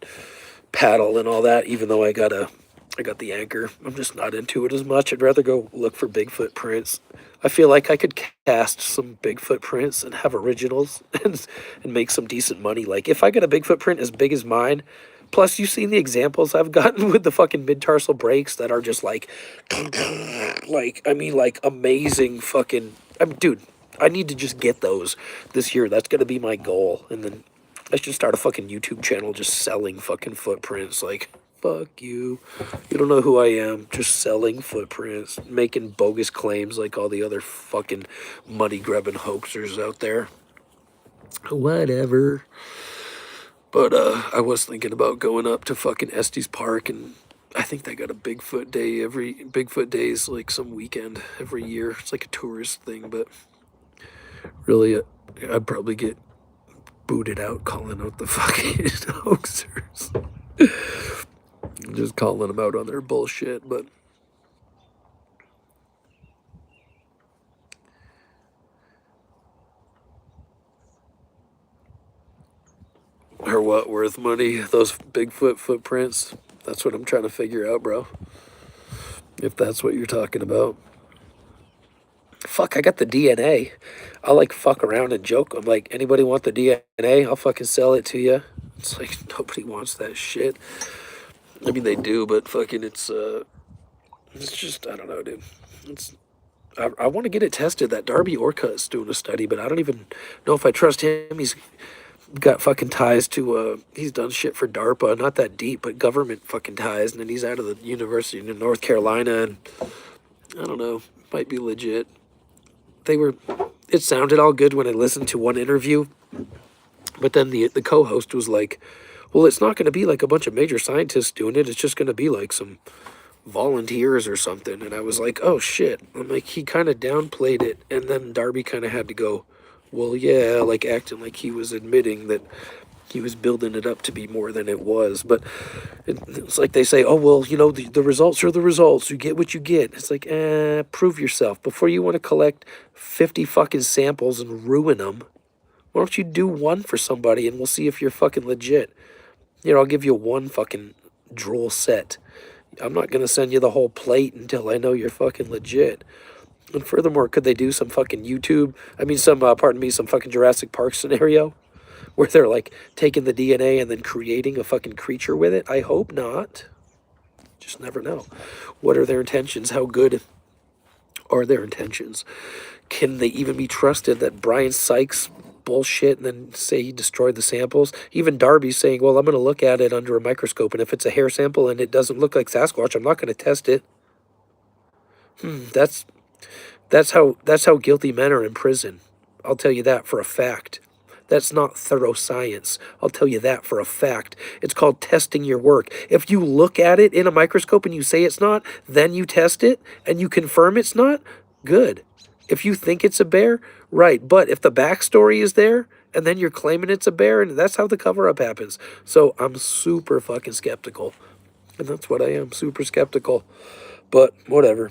paddle and all that, even though I got the anchor. I'm just not into it as much. I'd rather go look for Bigfoot prints. I feel like I could cast some Bigfoot prints and have originals and make some decent money. Like, if I get a Bigfoot print as big as mine, plus you've seen the examples I've gotten with the fucking mid-tarsal breaks that are just like amazing fucking... dude, I need to just get those this year. That's going to be my goal. And then I should start a fucking YouTube channel just selling fucking footprints. Like... fuck you. You don't know who I am. Just selling footprints, making bogus claims like all the other fucking money-grubbing hoaxers out there. Whatever. But I was thinking about going up to fucking Estes Park, and I think they got a Bigfoot Day is like some weekend every year. It's like a tourist thing, but really, I'd probably get booted out calling out the fucking hoaxers. Just calling them out on their bullshit, but are what worth money? Those Bigfoot footprints? That's what I'm trying to figure out, bro. If that's what you're talking about. Fuck, I got the DNA. I'll like fuck around and joke. I'm like, anybody want the DNA? I'll fucking sell it to you. It's like, nobody wants that shit. I mean, they do, but fucking it's just, I don't know, dude. I want to get it tested. That Darby Orcutt's doing a study, but I don't even know if I trust him. He's got fucking ties to, he's done shit for DARPA, not that deep, but government fucking ties, and then he's out of the University of North Carolina, and I don't know, might be legit. It sounded all good when I listened to one interview, but then the co-host was like, well, it's not going to be like a bunch of major scientists doing it. It's just going to be like some volunteers or something. And I was like, oh, shit. I'm like, he kind of downplayed it. And then Darby kind of had to go, well, yeah, like acting like he was admitting that he was building it up to be more than it was. But it's like they say, oh, well, you know, the results are the results. You get what you get. It's like, prove yourself. Before you want to collect 50 fucking samples and ruin them, why don't you do one for somebody and we'll see if you're fucking legit. You know, I'll give you one fucking drool set. I'm not going to send you the whole plate until I know you're fucking legit. And furthermore, could they do some fucking some fucking Jurassic Park scenario where they're like taking the DNA and then creating a fucking creature with it? I hope not. Just never know. What are their intentions? How good are their intentions? Can they even be trusted that Brian Sykes bullshit and then say he destroyed the samples? Even Darby's saying, well, I'm going to look at it under a microscope, and if it's a hair sample and it doesn't look like Sasquatch, I'm not going to test it. That's how guilty men are in prison. I'll tell you that for a fact. That's not thorough science. I'll tell you that for a fact. It's called testing your work. If you look at it in a microscope and you say it's not, then you test it and you confirm it's not, good. If you think it's a bear, right. But if the backstory is there and then you're claiming it's a bear, and that's how the cover-up happens. So I'm super fucking skeptical. And that's what I am, super skeptical. But whatever.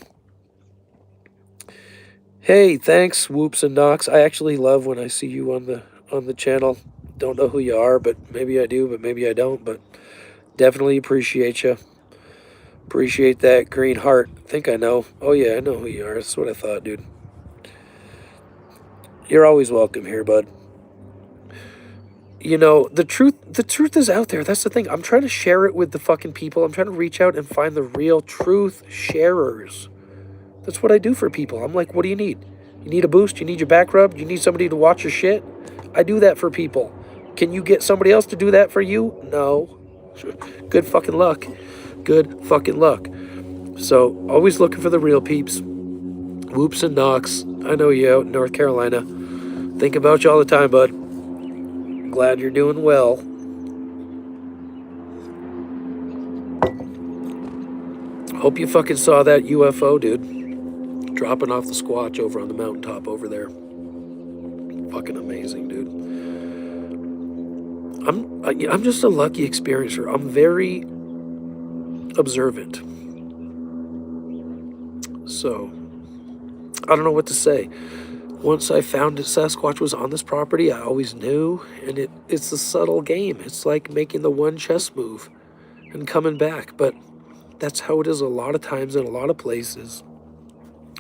Hey, thanks, Whoops and Knocks. I actually love when I see you on the channel. Don't know who you are, but maybe I do, but maybe I don't. But definitely appreciate you. Appreciate that green heart. Think I know. Oh yeah, I know who you are. That's what I thought, dude. You're always welcome here, bud. You know, the truth is out there. That's the thing. I'm trying to share it with the fucking people. I'm trying to reach out and find the real truth sharers. That's what I do for people. I'm like, what do you need? You need a boost? You need your back rubbed? You need somebody to watch your shit? I do that for people. Can you get somebody else to do that for you? No. Good fucking luck. Good fucking luck. So, always looking for the real peeps. Whoops and knocks. I know you out in North Carolina. Think about you all the time, bud. Glad you're doing well. Hope you fucking saw that UFO, dude. Dropping off the Squatch over on the mountaintop over there. Fucking amazing, dude. I'm just a lucky experiencer. I'm very observant. So, I don't know what to say. Once I found that Sasquatch was on this property, I always knew, and it's a subtle game. It's like making the one chess move and coming back, but that's how it is a lot of times in a lot of places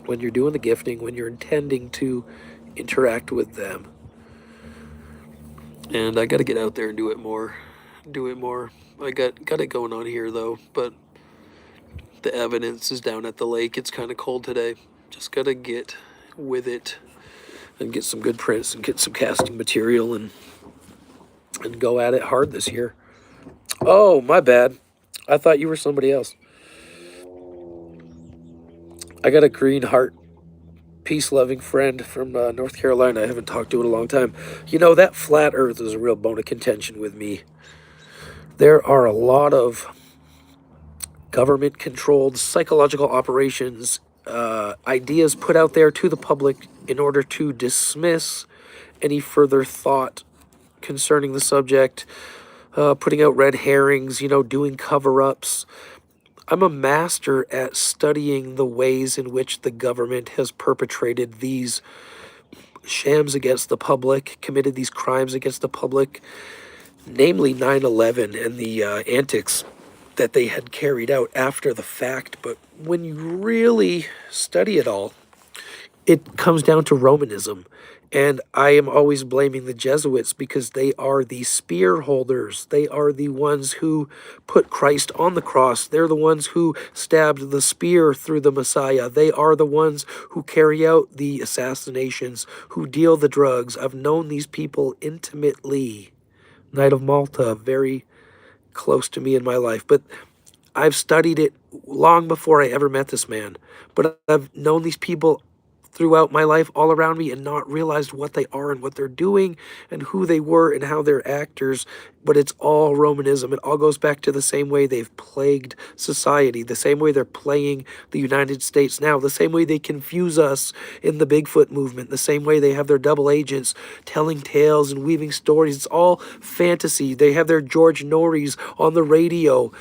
when you're doing the gifting, when you're intending to interact with them. And I got to get out there and do it more. I got it going on here though, but the evidence is down at the lake. It's kind of cold today. Just got to get with it and get some good prints and get some casting material and go at it hard this year. Oh, my bad. I thought you were somebody else. I got a green heart, peace-loving friend from North Carolina. I haven't talked to in a long time. You know, that flat earth is a real bone of contention with me. There are a lot of government-controlled psychological operations, ideas put out there to the public in order to dismiss any further thought concerning the subject, putting out red herrings, doing cover-ups. I'm a master at studying the ways in which the government has perpetrated these shams against the public, committed these crimes against the public, namely 9/11 and the antics that they had carried out after the fact. But when you really study it all, it comes down to Romanism. And I am always blaming the Jesuits because they are the spear holders. They are the ones who put Christ on the cross. They're the ones who stabbed the spear through the Messiah. They are the ones who carry out the assassinations, who deal the drugs. I've known these people intimately. Knight of Malta, very close to me in my life. But I've studied it long before I ever met this man. But I've known these people throughout my life all around me and not realized what they are and what they're doing and who they were and how they're actors. But it's all Romanism. It all goes back to the same way they've plagued society, the same way they're playing the United States now, the same way they confuse us in the Bigfoot movement, the same way they have their double agents telling tales and weaving stories. It's all fantasy. They have their George Norries on the radio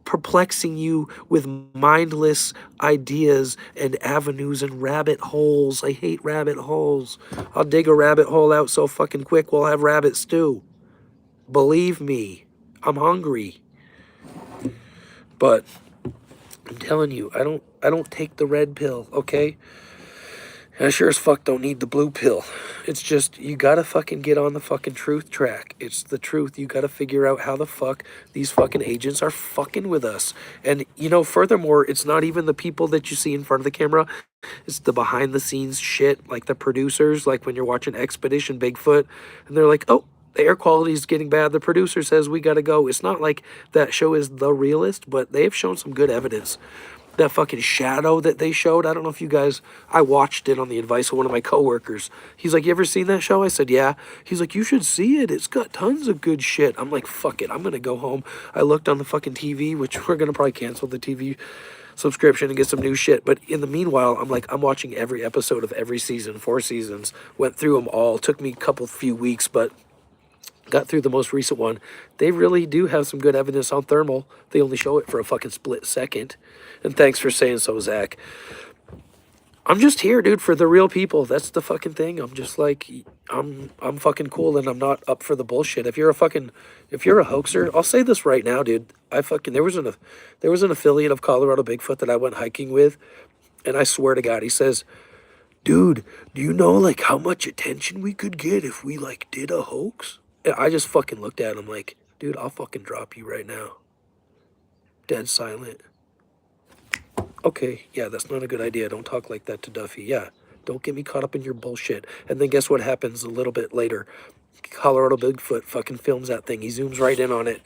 perplexing you with mindless ideas and avenues and rabbit holes. I hate rabbit holes. I'll dig a rabbit hole out so fucking quick we'll have rabbit stew. Believe me, I'm hungry. But I'm telling you, I don't take the red pill, okay? And I sure as fuck don't need the blue pill. It's just, you gotta fucking get on the fucking truth track. It's the truth. You gotta figure out how the fuck these fucking agents are fucking with us. And, furthermore, it's not even the people that you see in front of the camera. It's the behind the scenes shit, like the producers, like when you're watching Expedition Bigfoot, and they're like, oh, the air quality is getting bad. The producer says we gotta go. It's not like that show is the realist, but they've shown some good evidence. That fucking shadow that they showed, I don't know if you guys, I watched it on the advice of one of my coworkers. He's like, you ever seen that show? I said, yeah. He's like, you should see it. It's got tons of good shit. I'm like, fuck it. I'm going to go home. I looked on the fucking TV, which we're going to probably cancel the TV subscription and get some new shit. But in the meanwhile, I'm like, I'm watching every episode of every season, 4 seasons, went through them all. Took me a few weeks, but got through the most recent one. They really do have some good evidence on thermal. They only show it for a fucking split second. And thanks for saying so, Zach. I'm just here, dude, for the real people. That's the fucking thing. I'm just like, I'm fucking cool and I'm not up for the bullshit. If you're a hoaxer, I'll say this right now, dude. There was an affiliate of Colorado Bigfoot that I went hiking with, and I swear to God, he says, dude, do you know like how much attention we could get if we like did a hoax? And I just fucking looked at him like, dude, I'll fucking drop you right now. Dead silent. Okay, yeah, that's not a good idea. Don't talk like that to Duffy. Yeah, don't get me caught up in your bullshit. And then guess what happens a little bit later? Colorado Bigfoot fucking films that thing. He zooms right in on it.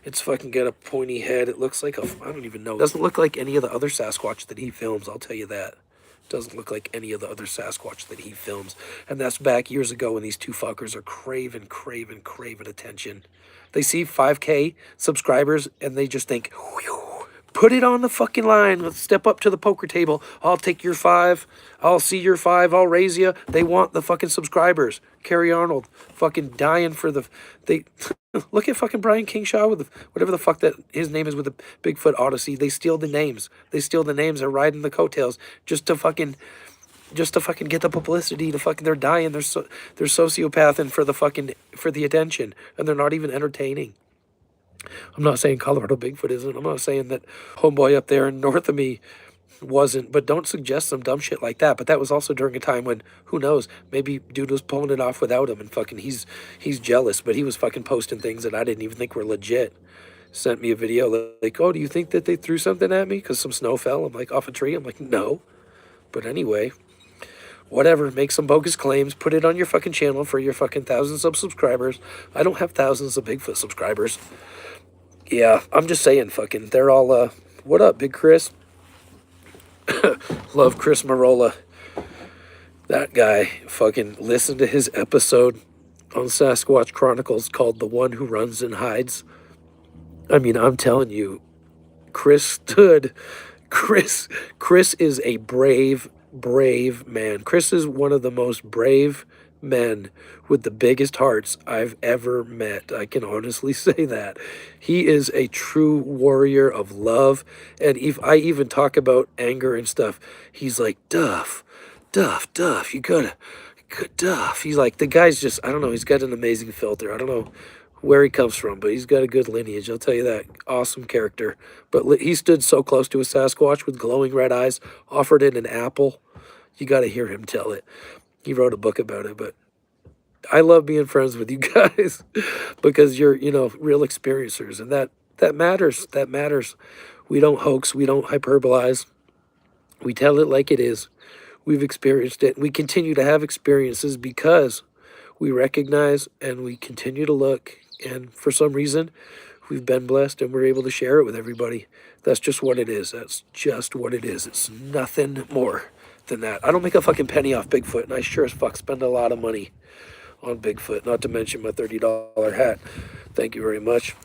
It's fucking got a pointy head. It looks like a, I don't even know. It doesn't look like any of the other Sasquatch that he films, I'll tell you that. It doesn't look like any of the other Sasquatch that he films. And that's back years ago when these two fuckers are craving attention. They see 5K subscribers and they just think, whew, put it on the fucking line. Let's step up to the poker table. I'll take your 5. I'll see your 5. I'll raise you. They want the fucking subscribers. Kerry Arnold fucking dying for the... They look at fucking Brian Kingshaw with the, whatever the fuck that his name is with the Bigfoot Odyssey. They steal the names. They're riding the coattails just to fucking get the publicity. They're dying. They're sociopathing for the attention, and they're not even entertaining. I'm not saying Colorado Bigfoot isn't. I'm not saying that homeboy up there north of me wasn't, but don't suggest some dumb shit like that. But that was also during a time when, who knows, maybe dude was pulling it off without him, and fucking he's jealous, but he was fucking posting things that I didn't even think were legit. Sent me a video like, oh, do you think that they threw something at me because some snow fell? I'm like, off a tree? I'm like, no. But anyway, whatever, make some bogus claims, put it on your fucking channel for your fucking thousands of subscribers. I don't have thousands of Bigfoot subscribers. Yeah, I'm just saying, fucking, they're all, what up, Big Chris? Love Chris Marola. That guy, fucking, listen to his episode on Sasquatch Chronicles called The One Who Runs and Hides. I mean, I'm telling you, Chris is a brave man. Chris is one of the most brave men with the biggest hearts I've ever met. I can honestly say that. He is a true warrior of love. And if I even talk about anger and stuff, he's like, Duff, you gotta, Duff. He's like, the guy's just, I don't know, he's got an amazing filter. I don't know where he comes from, but he's got a good lineage, I'll tell you that. Awesome character. But he stood so close to a Sasquatch with glowing red eyes, offered it an apple. You got to hear him tell it. He wrote a book about it, but I love being friends with you guys because you're, real experiencers, and that matters. That matters. We don't hoax. We don't hyperbolize. We tell it like it is. We've experienced it. We continue to have experiences because we recognize and we continue to look, and for some reason, we've been blessed and we're able to share it with everybody. That's just what it is. That's just what it is. It's nothing more than that. I don't make a fucking penny off Bigfoot, and I sure as fuck spend a lot of money on Bigfoot, not to mention my $30 hat. Thank you very much.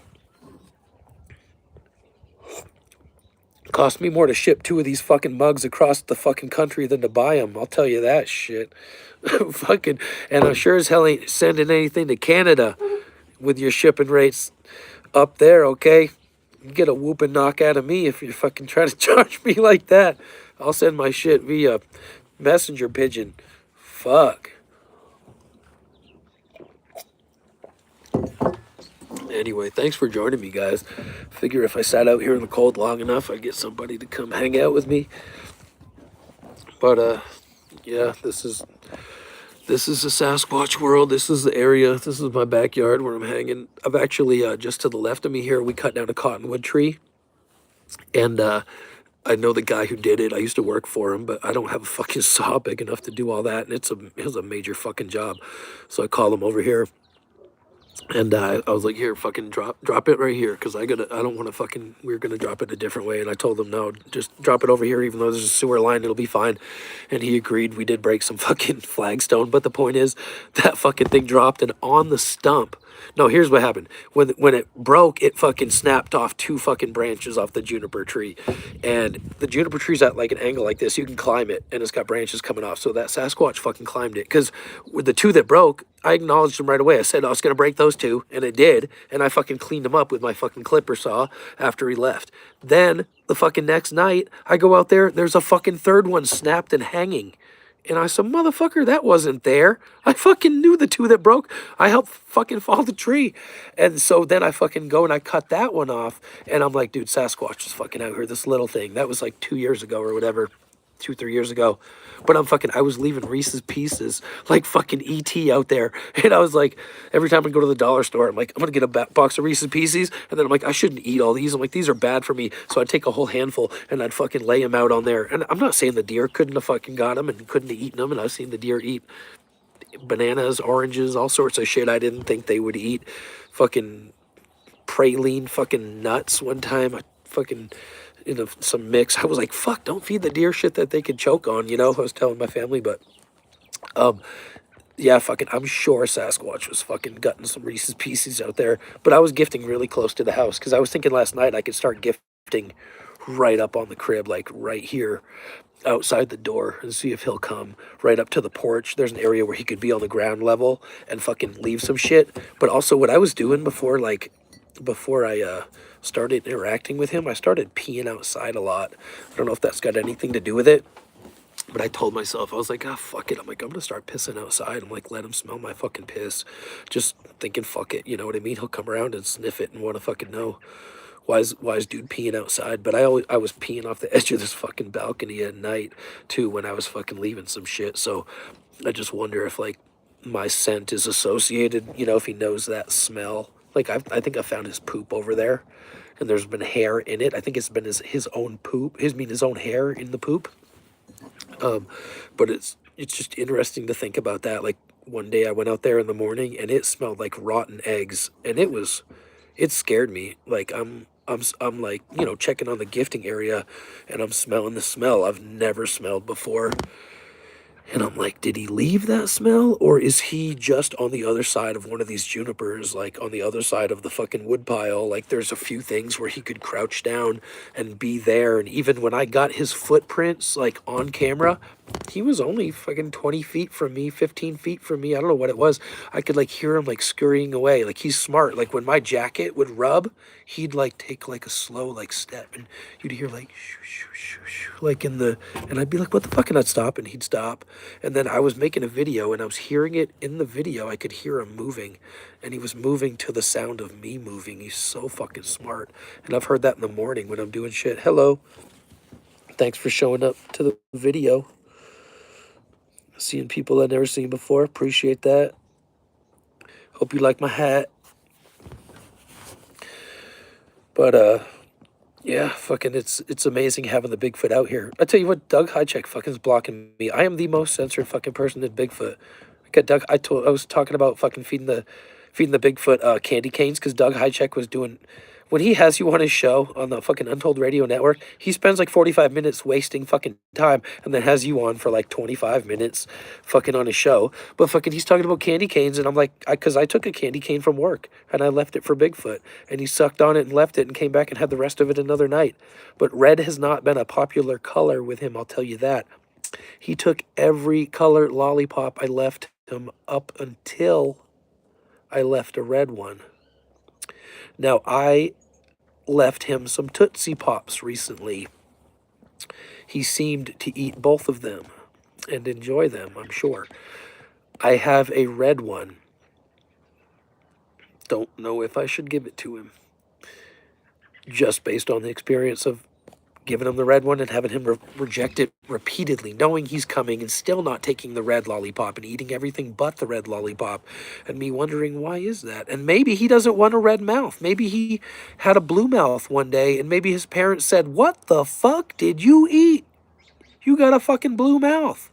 Cost me more to ship 2 of these fucking mugs across the fucking country than to buy them. I'll tell you that shit. Fucking, and I sure as hell ain't sending anything to Canada with your shipping rates up there, okay? You get a whooping knock out of me if you're fucking trying to charge me like that. I'll send my shit via messenger pigeon. Fuck. Anyway, thanks for joining me, guys. Figure if I sat out here in the cold long enough, I'd get somebody to come hang out with me. But, yeah, this is the Sasquatch world. This is the area. This is my backyard where I'm hanging. I've actually, just to the left of me here, we cut down a cottonwood tree. And, I know the guy who did it. I used to work for him, but I don't have a fucking saw big enough to do all that. And it was a major fucking job. So I called him over here. And I was like, here, fucking drop it right here, because I don't want to fucking, we were going to drop it a different way. And I told him, no, just drop it over here, even though there's a sewer line, it'll be fine. And he agreed. We did break some fucking flagstone, but the point is, that fucking thing dropped, and on the stump, no, here's what happened. When it broke, it fucking snapped off 2 fucking branches off the juniper tree. And the juniper tree's at like an angle like this. You can climb it, and it's got branches coming off. So that Sasquatch fucking climbed it. Because with the 2 that broke, I acknowledged them right away. I said I was going to break those 2, and it did. And I fucking cleaned them up with my fucking clipper saw after he left. Then, the fucking next night, I go out there, there's a fucking 3rd one snapped and hanging. And I said, motherfucker, that wasn't there. I fucking knew the 2 that broke. I helped fucking fall the tree. And so then I fucking go and I cut that one off. And I'm like, dude, Sasquatch is fucking out here, this little thing. That was like 2 years ago or whatever. 2-3 years ago. But I was leaving Reese's Pieces like fucking E.T. out there. And I was like, every time I go to the dollar store, I'm like, I'm going to get a box of Reese's Pieces. And then I'm like, I shouldn't eat all these. I'm like, these are bad for me. So I'd take a whole handful and I'd fucking lay them out on there. And I'm not saying the deer couldn't have fucking got them and couldn't have eaten them. And I've seen the deer eat bananas, oranges, all sorts of shit I didn't think they would eat. Fucking praline fucking nuts one time. I fucking some mix. I was like, fuck, don't feed the deer shit that they could choke on, I was telling my family, but yeah, fucking, I'm sure Sasquatch was fucking gutting some Reese's Pieces out there. But I was gifting really close to the house because I was thinking last night I could start gifting right up on the crib, like right here outside the door, and see if he'll come right up to the porch. There's an area where he could be on the ground level and fucking leave some shit. But also, what I was doing before I started interacting with him, I started peeing outside a lot. I don't know if that's got anything to do with it. But I told myself, I was like, ah, fuck it. I'm like, I'm going to start pissing outside. I'm like, let him smell my fucking piss. Just thinking, fuck it. You know what I mean? He'll come around and sniff it and want to fucking know why is dude peeing outside. But I was peeing off the edge of this fucking balcony at night, too, when I was fucking leaving some shit. So I just wonder if, like, my scent is associated, if he knows that smell. Like, I think I found his poop over there. And there's been hair in it. I think it's been his own poop. His own hair in the poop. But it's just interesting to think about that. Like one day I went out there in the morning and it smelled like rotten eggs, and it scared me. Like I'm like, checking on the gifting area, and I'm smelling the smell I've never smelled before. And I'm like, did he leave that smell? Or is he just on the other side of one of these junipers, like on the other side of the fucking woodpile? Like there's a few things where he could crouch down and be there. And even when I got his footprints, like on camera, he was only fucking 20 feet from me, 15 feet from me. I don't know what it was. I could like hear him like scurrying away. Like he's smart. Like when my jacket would rub, he'd like take like a slow like step, and you'd hear like shoo, shoo, shoo, shoo, like and I'd be like, what the fuck? And I'd stop, and he'd stop. And then I was making a video and I was hearing it in the video. I could hear him moving, and he was moving to the sound of me moving. He's so fucking smart. And I've heard that in the morning when I'm doing shit. Hello. Thanks for showing up to the video. Seeing people I've never seen before. Appreciate that. Hope you like my hat. But, yeah, fucking, it's amazing having the Bigfoot out here. I tell you what, Doug Highcheck fucking is blocking me. I am the most censored fucking person in Bigfoot. I got Doug. I was talking about fucking feeding the Bigfoot candy canes because Doug Highcheck was doing. When he has you on his show on the fucking Untold Radio Network, he spends like 45 minutes wasting fucking time and then has you on for like 25 minutes fucking on his show. But fucking he's talking about candy canes, and I'm like, because I took a candy cane from work and I left it for Bigfoot, and he sucked on it and left it and came back and had the rest of it another night. But red has not been a popular color with him, I'll tell you that. He took every color lollipop I left him up until I left a red one. Now, I left him some Tootsie Pops recently. He seemed to eat both of them and enjoy them, I'm sure. I have a red one. Don't know if I should give it to him. Just based on the experience of giving him the red one and having him reject it repeatedly, knowing he's coming and still not taking the red lollipop and eating everything but the red lollipop, and me wondering why is that. And maybe he doesn't want a red mouth. Maybe he had a blue mouth one day, and maybe his parents said, what the fuck did you eat? You got a fucking blue mouth.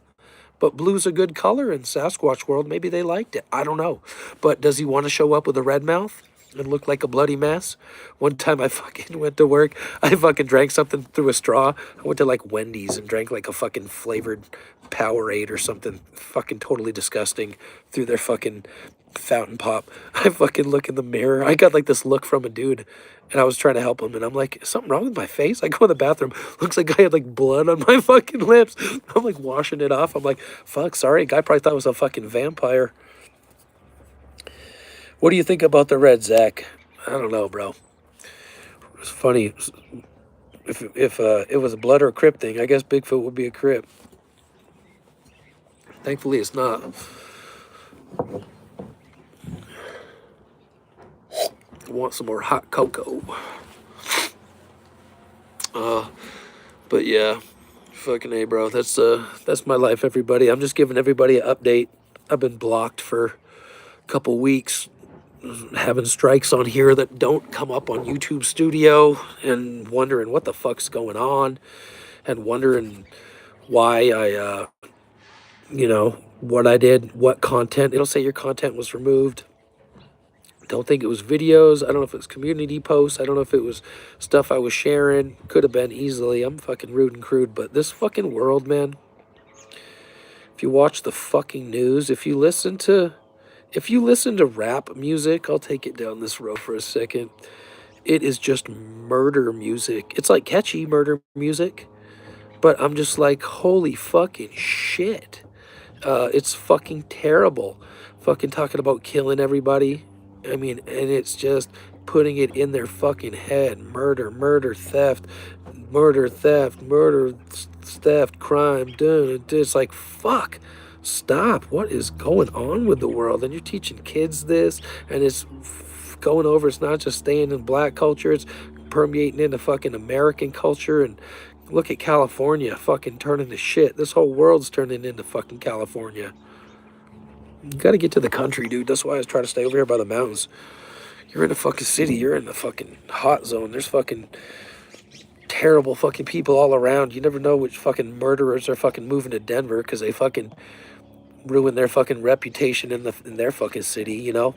But blue's a good color in Sasquatch world. Maybe they liked it. I don't know. But does he want to show up with a red mouth and look like a bloody mess? One time I fucking went to work. I fucking drank something through a straw. I went to like Wendy's and drank like a fucking flavored Powerade or something fucking totally disgusting through their fucking fountain pop. I fucking look in the mirror. I got like this look from a dude, and I was trying to help him, and I'm like, is something wrong with my face? I go in the bathroom. Looks like I had like blood on my fucking lips. I'm like washing it off. I'm like, fuck, sorry. Guy probably thought I was a fucking vampire. What do you think about the red, Zach? I don't know, bro. It's funny. If it was a blood or a Crip thing, I guess Bigfoot would be a Crip. Thankfully, it's not. I want some more hot cocoa. But yeah, fucking A, bro. That's my life, everybody. I'm just giving everybody an update. I've been blocked for a couple weeks, having strikes on here that don't come up on YouTube Studio, and wondering what the fuck's going on, and wondering why I, what I did, what content. It'll say your content was removed. Don't think it was videos. I don't know if it was community posts. I don't know if it was stuff I was sharing. Could have been easily. I'm fucking rude and crude, but this fucking world, man. If you watch the fucking news, if you listen to rap music, I'll take it down this road for a second. It is just murder music. It's like catchy murder music, but I'm just like, holy fucking shit. It's fucking terrible. Fucking talking about killing everybody. I mean, and it's just putting it in their fucking head. Murder, murder, theft, murder, theft, murder, theft, crime. Dude, it's like, fuck. Stop. What is going on with the world? And you're teaching kids this, and it's going over. It's not just staying in black culture. It's permeating into fucking American culture. And look at California fucking turning to shit. This whole world's turning into fucking California. You gotta get to the country, dude. That's why I was trying to stay over here by the mountains. You're in a fucking city. You're in the fucking hot zone. There's fucking terrible fucking people all around. You never know which fucking murderers are fucking moving to Denver because they fucking ruin their fucking reputation in their fucking city, you know?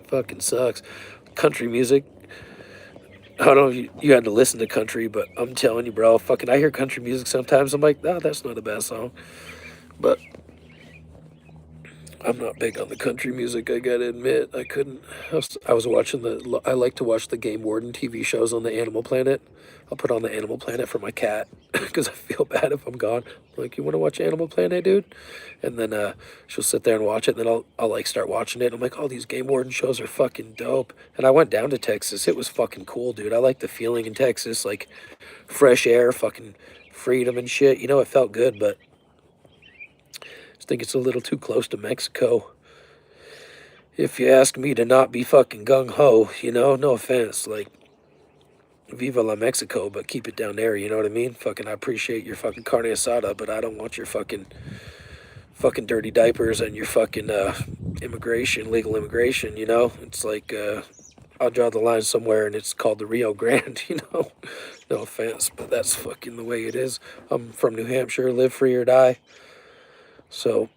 Fucking sucks. Country music. I don't know if you had to listen to country, but I'm telling you, bro, fucking I hear country music sometimes. I'm like, oh, that's not a bad song. But I'm not big on the country music, I gotta admit. I was watching I like to watch the Game Warden TV shows on the Animal Planet. I'll put on the Animal Planet for my cat because I feel bad if I'm gone. I'm like, you want to watch Animal Planet, dude? And then she'll sit there and watch it, and then I'll like start watching it. I'm like, oh, these Game Warden shows are fucking dope. And I went down to Texas. It was fucking cool, dude. I like the feeling in Texas, like fresh air, fucking freedom and shit. You know, it felt good, but I think it's a little too close to Mexico. If you ask me to not be fucking gung-ho, you know, no offense, like, viva la Mexico, but keep it down there, you know what I mean? Fucking, I appreciate your fucking carne asada, but I don't want your fucking dirty diapers and your fucking legal immigration, you know? It's like, I'll draw the line somewhere and it's called the Rio Grande, you know? No offense, but that's fucking the way it is. I'm from New Hampshire, live free or die. So,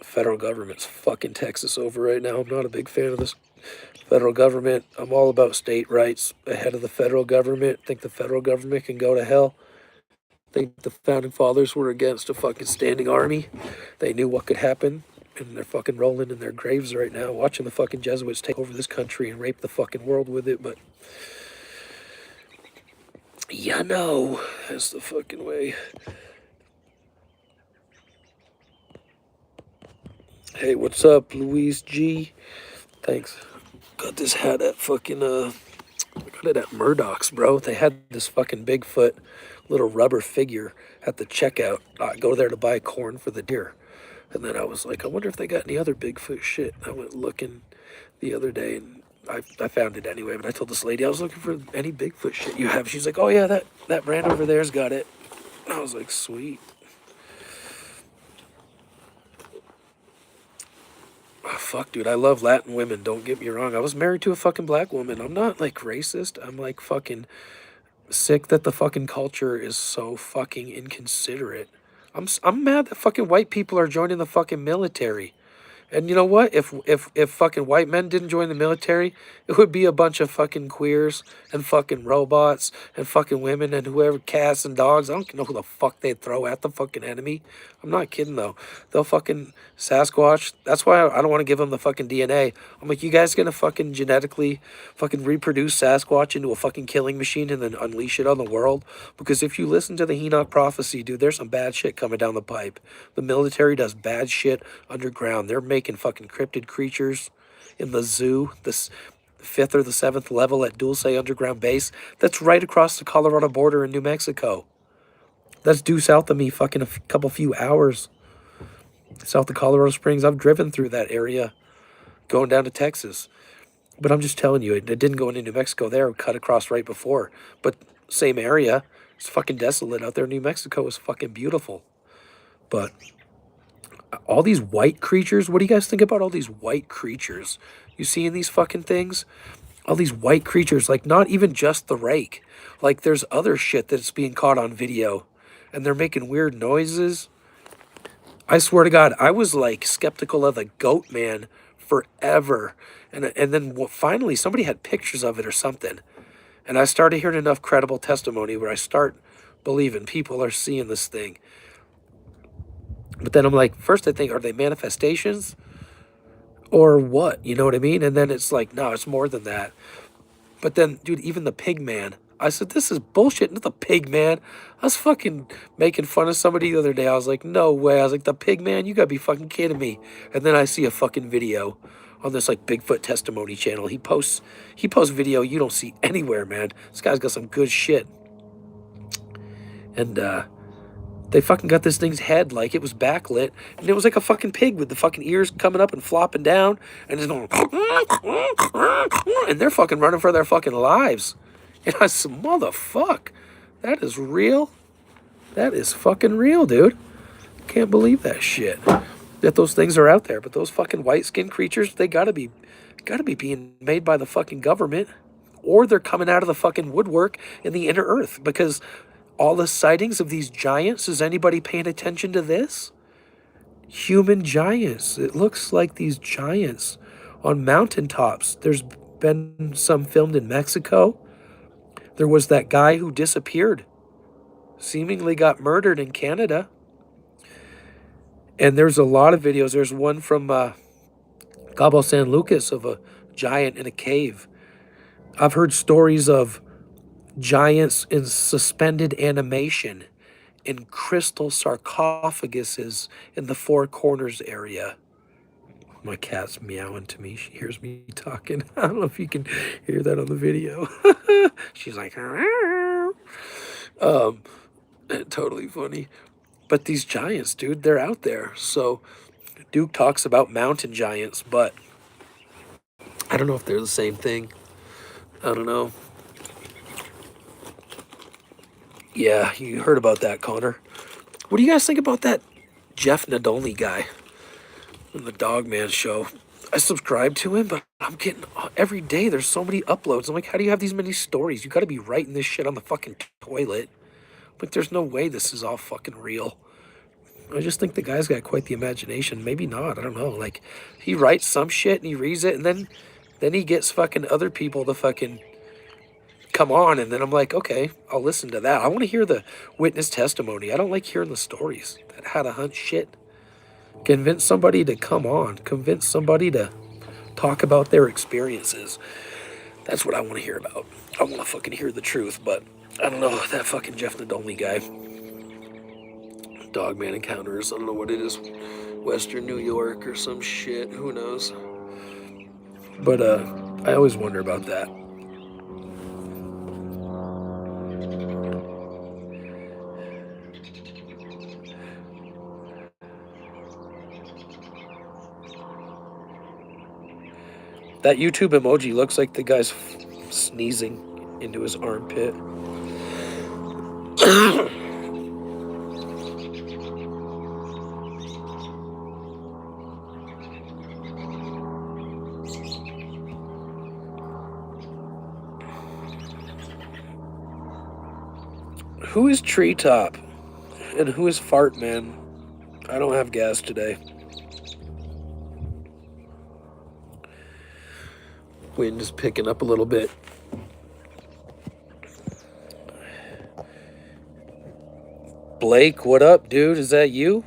federal government's fucking Texas over right now. I'm not a big fan of this federal government. I'm all about state rights ahead of the federal government. Think the federal government can go to hell. Think the founding fathers were against a fucking standing army. They knew what could happen, and they're fucking rolling in their graves right now, watching the fucking Jesuits take over this country and rape the fucking world with it. But yeah, no, that's the fucking way. Hey, what's up, Louise G? Thanks. Got this hat at fucking, I got it at Murdoch's, bro. They had this fucking Bigfoot little rubber figure at the checkout. I go there to buy corn for the deer. And then I was like, I wonder if they got any other Bigfoot shit. I went looking the other day and I found it anyway. But I told this lady I was looking for any Bigfoot shit you have. She's like, oh yeah, that brand over there's got it. I was like, sweet. Oh, fuck, dude, I love Latin women, don't get me wrong. I was married to a fucking black woman. I'm not, like, racist. I'm, like, fucking sick that the fucking culture is so fucking inconsiderate. I'm mad that fucking white people are joining the fucking military. And you know what? If fucking white men didn't join the military, it would be a bunch of fucking queers and fucking robots and fucking women and whoever, cats and dogs. I don't know who the fuck they'd throw at the fucking enemy. I'm not kidding though. They'll fucking Sasquatch. That's why I don't want to give them the fucking DNA. I'm like, you guys gonna fucking genetically fucking reproduce Sasquatch into a fucking killing machine and then unleash it on the world? Because if you listen to the Enoch prophecy, dude, there's some bad shit coming down the pipe. The military does bad shit underground. They're making fucking cryptid creatures in the zoo, this 5th or the 7th level at Dulce Underground Base. That's right across the Colorado border in New Mexico. That's due south of me, fucking a few hours. South of Colorado Springs. I've driven through that area going down to Texas. But I'm just telling you, it didn't go into New Mexico there. It cut across right before. But same area. It's fucking desolate out there. New Mexico is fucking beautiful. But all these white creatures, what do you guys think about all these white creatures? You seeing these fucking things? All these white creatures, like not even just the rake. Like there's other shit that's being caught on video. And they're making weird noises. I swear to God, I was like skeptical of the goat man forever. And then finally somebody had pictures of it or something. And I started hearing enough credible testimony where I start believing people are seeing this thing. But then I'm like, first I think, are they manifestations or what? You know what I mean? And then it's like, no, it's more than that. But then, dude, even the pig man, I said, this is bullshit. Not the pig man. I was fucking making fun of somebody the other day. I was like, no way. I was like, the pig man, you gotta be fucking kidding me. And then I see a fucking video on this like Bigfoot testimony channel. He posts video you don't see anywhere, man. This guy's got some good shit. And they fucking got this thing's head like it was backlit, and it was like a fucking pig with the fucking ears coming up and flopping down, and it's going, and they're fucking running for their fucking lives. And I said, motherfuck, that is real. That is fucking real, dude. Can't believe that shit. That those things are out there, but those fucking white-skinned creatures, they gotta be being made by the fucking government, or they're coming out of the fucking woodwork in the inner earth, because all the sightings of these giants, is anybody paying attention to this? Human giants. It looks like these giants on mountaintops. There's been some filmed in Mexico. There was that guy who disappeared, seemingly got murdered in Canada. And there's a lot of videos. There's one from Cabo San Lucas of a giant in a cave. I've heard stories of giants in suspended animation in crystal sarcophaguses in the Four Corners area. My cat's meowing to me. She hears me talking. I don't know if you can hear that on the video. She's like, totally funny. But these giants, dude, they're out there. So Duke talks about mountain giants, but I don't know if they're the same thing. I don't know. Yeah, you heard about that, Connor. What do you guys think about that Jeff Nadolny guy on the Dogman show? I subscribe to him, but I'm getting, every day there's so many uploads. I'm like, how do you have these many stories? You got to be writing this shit on the fucking toilet. Like, there's no way this is all fucking real. I just think the guy's got quite the imagination. Maybe not, I don't know. Like, he writes some shit and he reads it, and then he gets fucking other people to fucking come on, and then I'm like, okay, I'll listen to that. I want to hear the witness testimony. I don't like hearing the stories, that how to hunt shit. Convince somebody to come on. Convince somebody to talk about their experiences. That's what I want to hear about. I want to fucking hear the truth, but I don't know, that fucking Jeff Nadolny guy. Dogman Encounters, I don't know what it is. Western New York or some shit, who knows. But I always wonder about that. That YouTube emoji looks like the guy's sneezing into his armpit. Who is Treetop? And who is Fart Man? I don't have gas today. Wind is picking up a little bit. Blake, what up, dude? Is that you?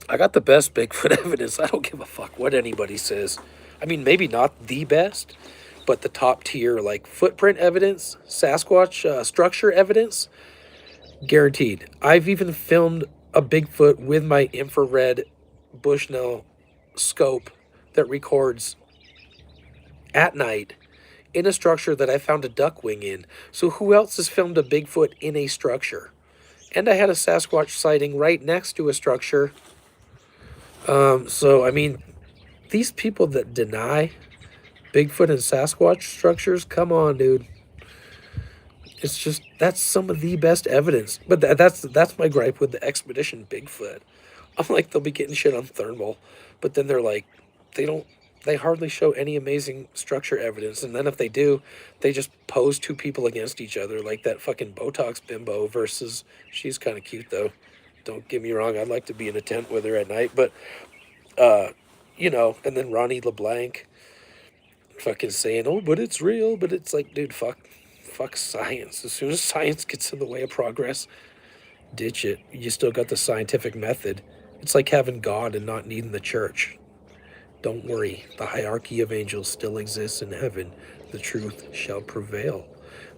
I got the best Bigfoot evidence. I don't give a fuck what anybody says. I mean, maybe not the best, but the top tier, like footprint evidence, Sasquatch structure evidence, guaranteed. I've even filmed a Bigfoot with my infrared Bushnell scope that records at night in a structure that I found a duck wing in. So who else has filmed a Bigfoot in a structure? And I had a Sasquatch sighting right next to a structure. So, I mean, these people that deny Bigfoot and Sasquatch structures, come on, dude. It's just, that's some of the best evidence. But that's my gripe with the Expedition Bigfoot. I'm like, they'll be getting shit on thermal, but then they're like, they don't They hardly show any amazing structure evidence. And then if they do, they just pose two people against each other, like that fucking Botox bimbo versus, she's kind of cute though. Don't get me wrong, I'd like to be in a tent with her at night, but, you know, and then Ronnie LeBlanc fucking saying, oh, but it's real, but it's like, dude, fuck science. As soon as science gets in the way of progress, ditch it. You still got the scientific method. It's like having God and not needing the church. Don't worry, the hierarchy of angels still exists in heaven. The truth shall prevail.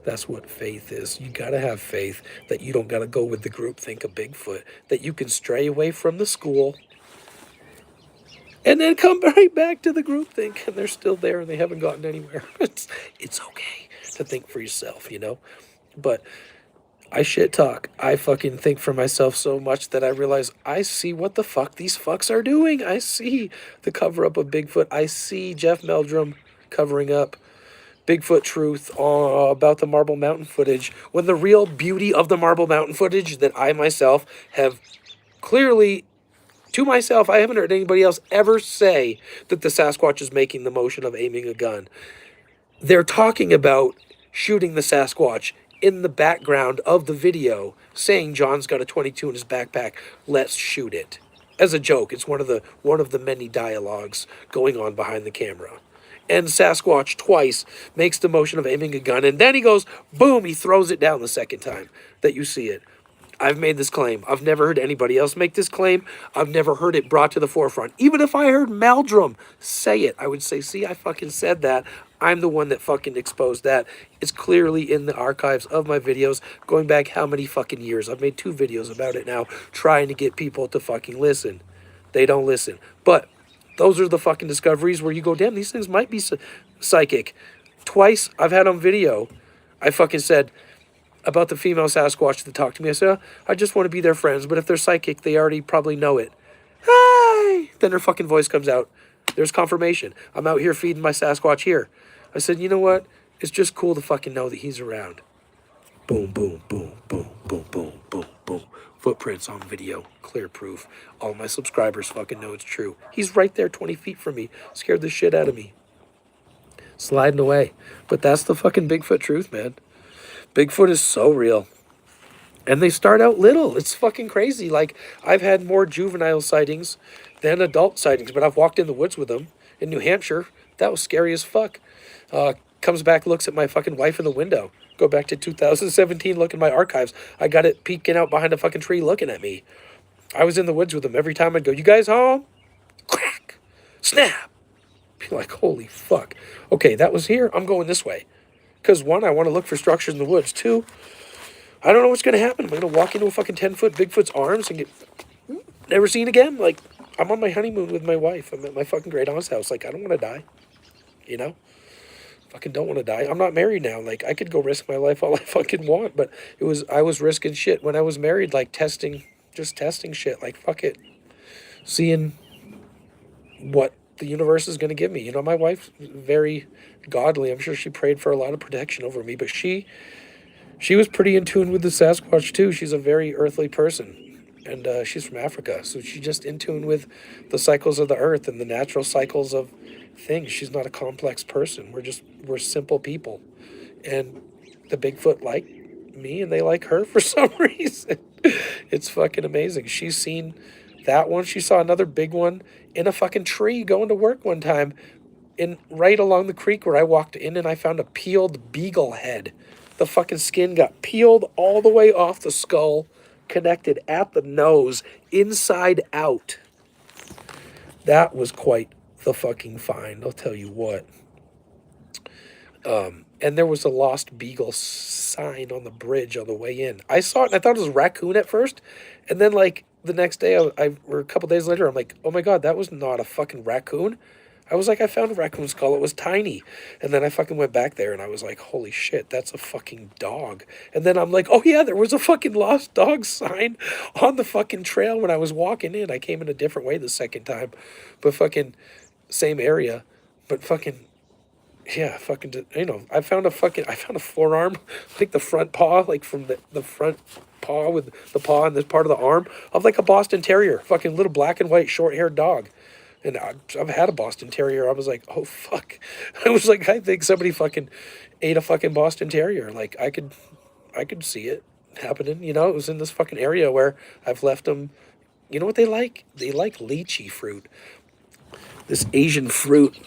That's what faith is. You gotta have faith that you don't gotta go with the group think of Bigfoot, that you can stray away from the school and then come right back to the group think, and they're still there and they haven't gotten anywhere. It's okay to think for yourself, you know? But I shit talk. I fucking think for myself so much that I realize I see what the fuck these fucks are doing. I see the cover up of Bigfoot. I see Jeff Meldrum covering up Bigfoot truth about the Marble Mountain footage, when the real beauty of the Marble Mountain footage that I myself have clearly, to myself, I haven't heard anybody else ever say that the Sasquatch is making the motion of aiming a gun. They're talking about shooting the Sasquatch in the background of the video, saying John's got a 22 in his backpack, let's shoot it. As a joke, it's one of the many dialogues going on behind the camera. And Sasquatch twice makes the motion of aiming a gun, and then he goes, boom, he throws it down the second time that you see it. I've made this claim. I've never heard anybody else make this claim. I've never heard it brought to the forefront. Even if I heard Meldrum say it, I would say, see, I fucking said that. I'm the one that fucking exposed that. It's clearly in the archives of my videos going back how many fucking years. I've made 2 videos about it now trying to get people to fucking listen. They don't listen. But those are the fucking discoveries where you go, damn, these things might be psychic. Twice I've had on video, I fucking said about the female Sasquatch that talked to me. I said, I just want to be their friends, but if they're psychic, they already probably know it. Hey! Then her fucking voice comes out. There's confirmation. I'm out here feeding my Sasquatch here. I said, you know what? It's just cool to fucking know that he's around. Boom, boom, boom, boom, boom, boom, boom, boom. Footprints on video. Clear proof. All my subscribers fucking know it's true. He's right there 20 feet from me. Scared the shit out of me. Sliding away. But that's the fucking Bigfoot truth, man. Bigfoot is so real. And they start out little. It's fucking crazy. Like, I've had more juvenile sightings than adult sightings, but I've walked in the woods with them in New Hampshire. That was scary as fuck. Comes back, looks at my fucking wife in the window. Go back to 2017, look in my archives. I got it peeking out behind a fucking tree looking at me. I was in the woods with them. Every time I'd go, you guys home? Crack! Snap! Be like, holy fuck. Okay, that was here. I'm going this way. Because 1, I want to look for structures in the woods. 2, I don't know what's going to happen. Am I going to walk into a fucking 10-foot Bigfoot's arms and get never seen again? Like, I'm on my honeymoon with my wife. I'm at my fucking great aunt's house. Like, I don't want to die. You know? Fucking don't want to die. I'm not married now. Like, I could go risk my life all I fucking want. But I was risking shit when I was married. Like, just testing shit. Like, fuck it. Seeing what the universe is going to give me. You know, my wife's very godly. I'm sure she prayed for a lot of protection over me, but she was pretty in tune with the Sasquatch too. She's a very earthly person, and she's from Africa, so she's just in tune with the cycles of the earth and the natural cycles of things. She's not a complex person. We're simple people, and the Bigfoot like me and they like her for some reason. It's fucking amazing. She's seen that one. She saw another big one in a fucking tree going to work one time right along the creek where I walked in, and I found a peeled beagle head. The fucking skin got peeled all the way off the skull, connected at the nose, inside out. That was quite the fucking find, I'll tell you what. And there was a lost beagle sign on the bridge on the way in. I saw it and I thought it was a raccoon at first. And then like the next day, or a couple days later, I'm like, oh my God, that was not a fucking raccoon. I was like, I found a raccoon skull. It was tiny. And then I fucking went back there and I was like, holy shit, that's a fucking dog. And then I'm like, oh yeah, there was a fucking lost dog sign on the fucking trail when I was walking in. I came in a different way the second time, but fucking same area, but fucking, yeah, fucking, you know, I found a forearm, like the front paw, like from the front paw with the paw and this part of the arm of like a Boston Terrier, fucking little black and white short-haired dog. And I've had a Boston Terrier. I was like, oh fuck. I was like, I think somebody fucking ate a fucking Boston Terrier. Like I could see it happening. You know, it was in this fucking area where I've left them. You know what they like? They like lychee fruit. This Asian fruit.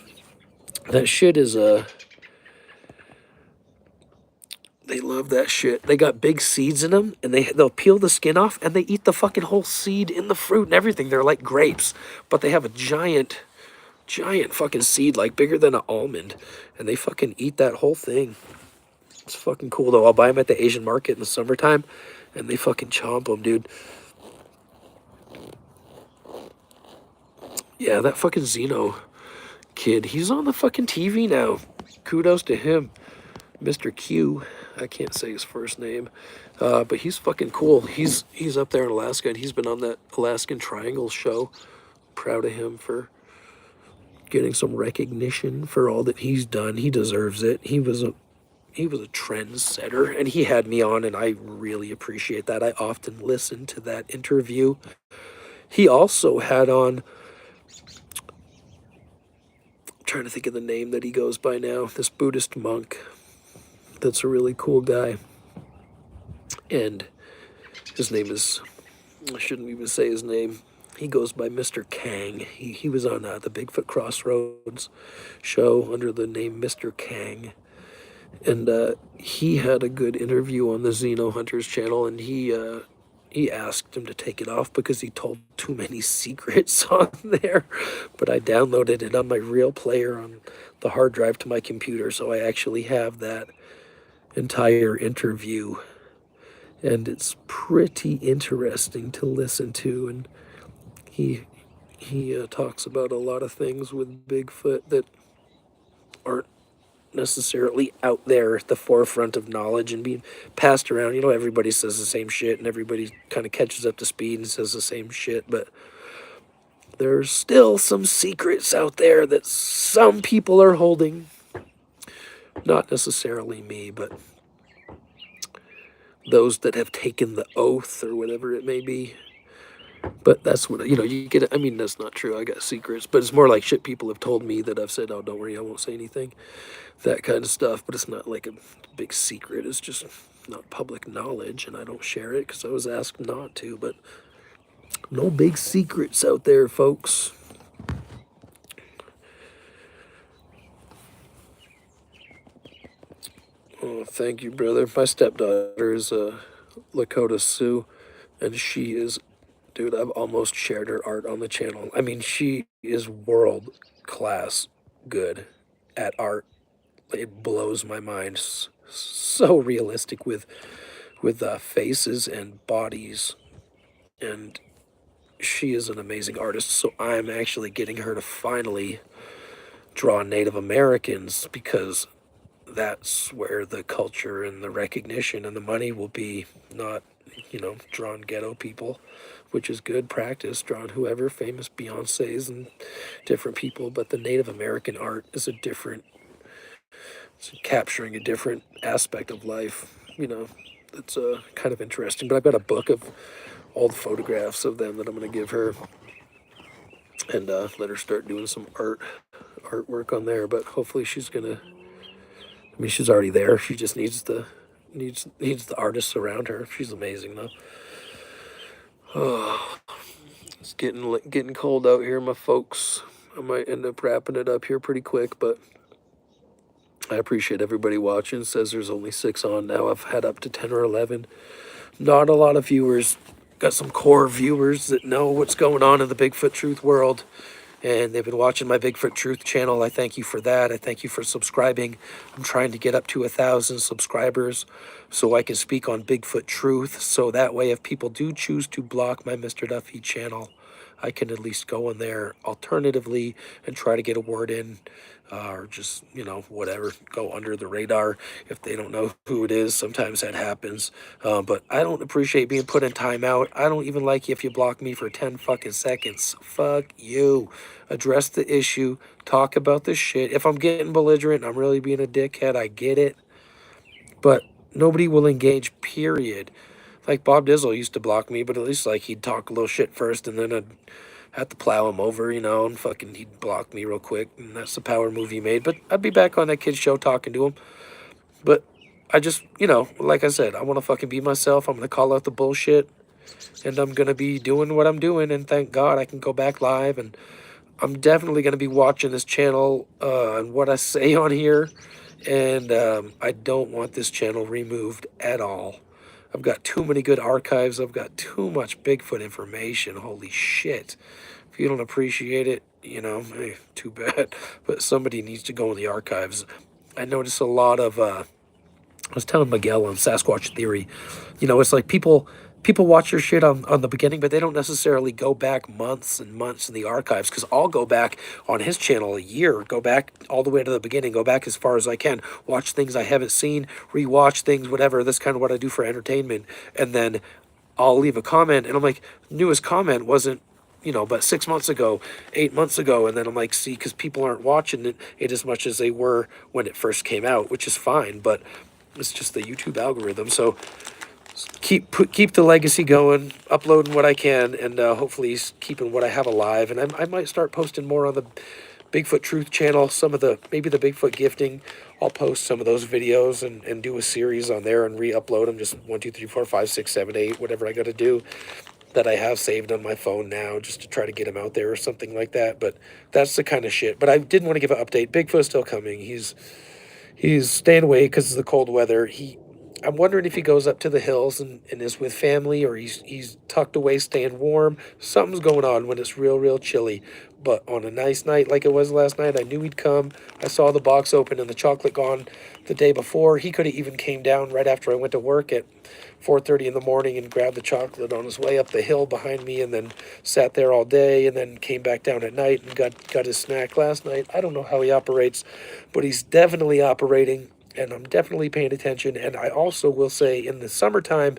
That shit is they love that shit. They got big seeds in them, and they'll peel the skin off, and they eat the fucking whole seed in the fruit and everything. They're like grapes, but they have a giant fucking seed, like bigger than an almond, and they fucking eat that whole thing. It's fucking cool though. I'll buy them at the Asian market in the summertime, and they fucking chomp them, dude. Yeah, that fucking Xeno kid, he's on the fucking TV now. Kudos to him, Mr. Q. I can't say his first name, but he's fucking cool. He's up there in Alaska, and he's been on that Alaskan Triangle show. Proud of him for getting some recognition for all that he's done. He deserves it. He was a trendsetter, and he had me on, and I really appreciate that. I often listen to that interview. He also had on, I'm trying to think of the name that he goes by now, this Buddhist monk that's a really cool guy. And his name is, I shouldn't even say his name. He goes by Mr. Kang. He was on the Bigfoot Crossroads show under the name Mr. Kang. And he had a good interview on the Xeno Hunters channel, and he asked him to take it off because he told too many secrets on there. But I downloaded it on my real player on the hard drive to my computer, so I actually have that entire interview. And it's pretty interesting to listen to. And he talks about a lot of things with Bigfoot that aren't necessarily out there at the forefront of knowledge and being passed around. You know, everybody says the same shit, and everybody kind of catches up to speed and says the same shit, but there's still some secrets out there that some people are holding. Not necessarily me, but those that have taken the oath or whatever it may be. But that's what, you know, you get. I mean, that's not true. I got secrets, but it's more like shit people have told me that I've said, oh, don't worry, I won't say anything. That kind of stuff. But it's not like a big secret. It's just not public knowledge, and I don't share it because I was asked not to. But no big secrets out there, folks. Oh, thank you, brother. My stepdaughter is Lakota Sioux, and she is, dude, I've almost shared her art on the channel. I mean, she is world class good at art. It blows my mind. So realistic with faces and bodies, and she is an amazing artist. So I'm actually getting her to finally draw Native Americans because that's where the culture and the recognition and the money will be, not, you know, drawn ghetto people, which is good practice, drawn whoever, famous Beyoncés and different people, but the Native American art is a different, it's capturing a different aspect of life, you know. It's kind of interesting, but I've got a book of all the photographs of them that I'm going to give her and let her start doing some artwork on there, but hopefully she's going to, I mean, she's already there. She just needs the artists around her. She's amazing, though. Oh, it's getting cold out here, my folks. I might end up wrapping it up here pretty quick, but I appreciate everybody watching. It says there's only 6 on now. I've had up to 10 or 11. Not a lot of viewers. Got some core viewers that know what's going on in the Bigfoot Truth world, and they've been watching my Bigfoot Truth channel. I thank you for that. I thank you for subscribing. I'm trying to get up to 1,000 subscribers so I can speak on Bigfoot Truth. So that way, if people do choose to block my Mr. Duffy channel, I can at least go in there alternatively and try to get a word in, or just, you know, whatever, go under the radar if they don't know who it is. Sometimes that happens, but I don't appreciate being put in timeout. I don't even like you if you block me for 10 fucking seconds. Fuck you. Address the issue. Talk about the shit. If I'm getting belligerent, I'm really being a dickhead, I get it, but nobody will engage, period. Like Bob Dizzle used to block me, but at least like he'd talk a little shit first and then I'd have to plow him over, you know, and fucking he'd block me real quick, and that's the power move he made. But I'd be back on that kid's show talking to him. But I just, you know, like I said, I want to fucking be myself. I'm going to call out the bullshit, and I'm going to be doing what I'm doing, and thank God I can go back live, and I'm definitely going to be watching this channel and what I say on here, and I don't want this channel removed at all. I've got too many good archives. I've got too much Bigfoot information. Holy shit. If you don't appreciate it, you know, hey, too bad. But somebody needs to go in the archives. I notice a lot of I was telling Miguel on Sasquatch Theory, you know, it's like people watch your shit on the beginning, but they don't necessarily go back months and months in the archives, because I'll go back on his channel a year, go back all the way to the beginning, go back as far as I can, watch things I haven't seen, rewatch things, whatever. That's kind of what I do for entertainment. And then I'll leave a comment, and I'm like, newest comment wasn't, you know, but 6 months ago, 8 months ago. And then I'm like, see, because people aren't watching it as much as they were when it first came out, which is fine, but it's just the YouTube algorithm. So keep the legacy going, uploading what I can, and hopefully keeping what I have alive. And I might start posting more on the Bigfoot Truth channel, some of the, maybe the Bigfoot gifting. I'll post some of those videos and do a series on there and re-upload them, just 1, 2, 3, 4, 5, 6, 7, 8, whatever I got to do that I have saved on my phone now, just to try to get them out there or something like that. But that's the kind of shit. But I did want to give an update. Bigfoot's still coming. He's staying away because of the cold weather. I'm wondering if he goes up to the hills and is with family, or he's tucked away staying warm. Something's going on when it's real chilly. But on a nice night like it was last night, I knew he'd come. I saw the box open and the chocolate gone the day before. He could have even came down right after I went to work at 4:30 in the morning and grabbed the chocolate on his way up the hill behind me, and then sat there all day, and then came back down at night and got his snack last night. I don't know how he operates, but he's definitely operating, and I'm definitely paying attention. And I also will say, in the summertime,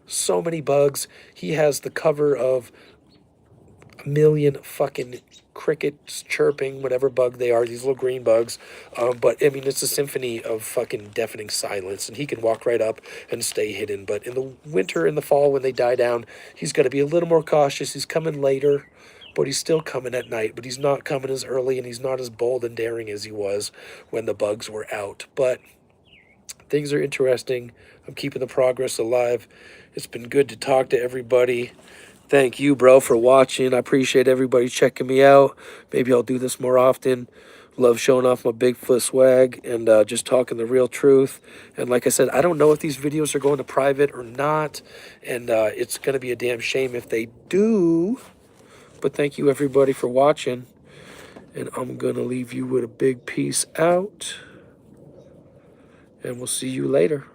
so many bugs. He has the cover of a million fucking crickets chirping, whatever bug they are, these little green bugs. But I mean, it's a symphony of fucking deafening silence, and he can walk right up and stay hidden. But in the winter and the fall, when they die down, he's got to be a little more cautious. He's coming later, but he's still coming at night. But he's not coming as early, and he's not as bold and daring as he was when the bugs were out. But things are interesting. I'm keeping the progress alive. It's been good to talk to everybody. Thank you, bro, for watching. I appreciate everybody checking me out. Maybe I'll do this more often. Love showing off my Bigfoot swag and just talking the real truth. And like I said, I don't know if these videos are going to private or not. And it's going to be a damn shame if they do. But thank you, everybody, for watching. And I'm going to leave you with a big peace out. And we'll see you later.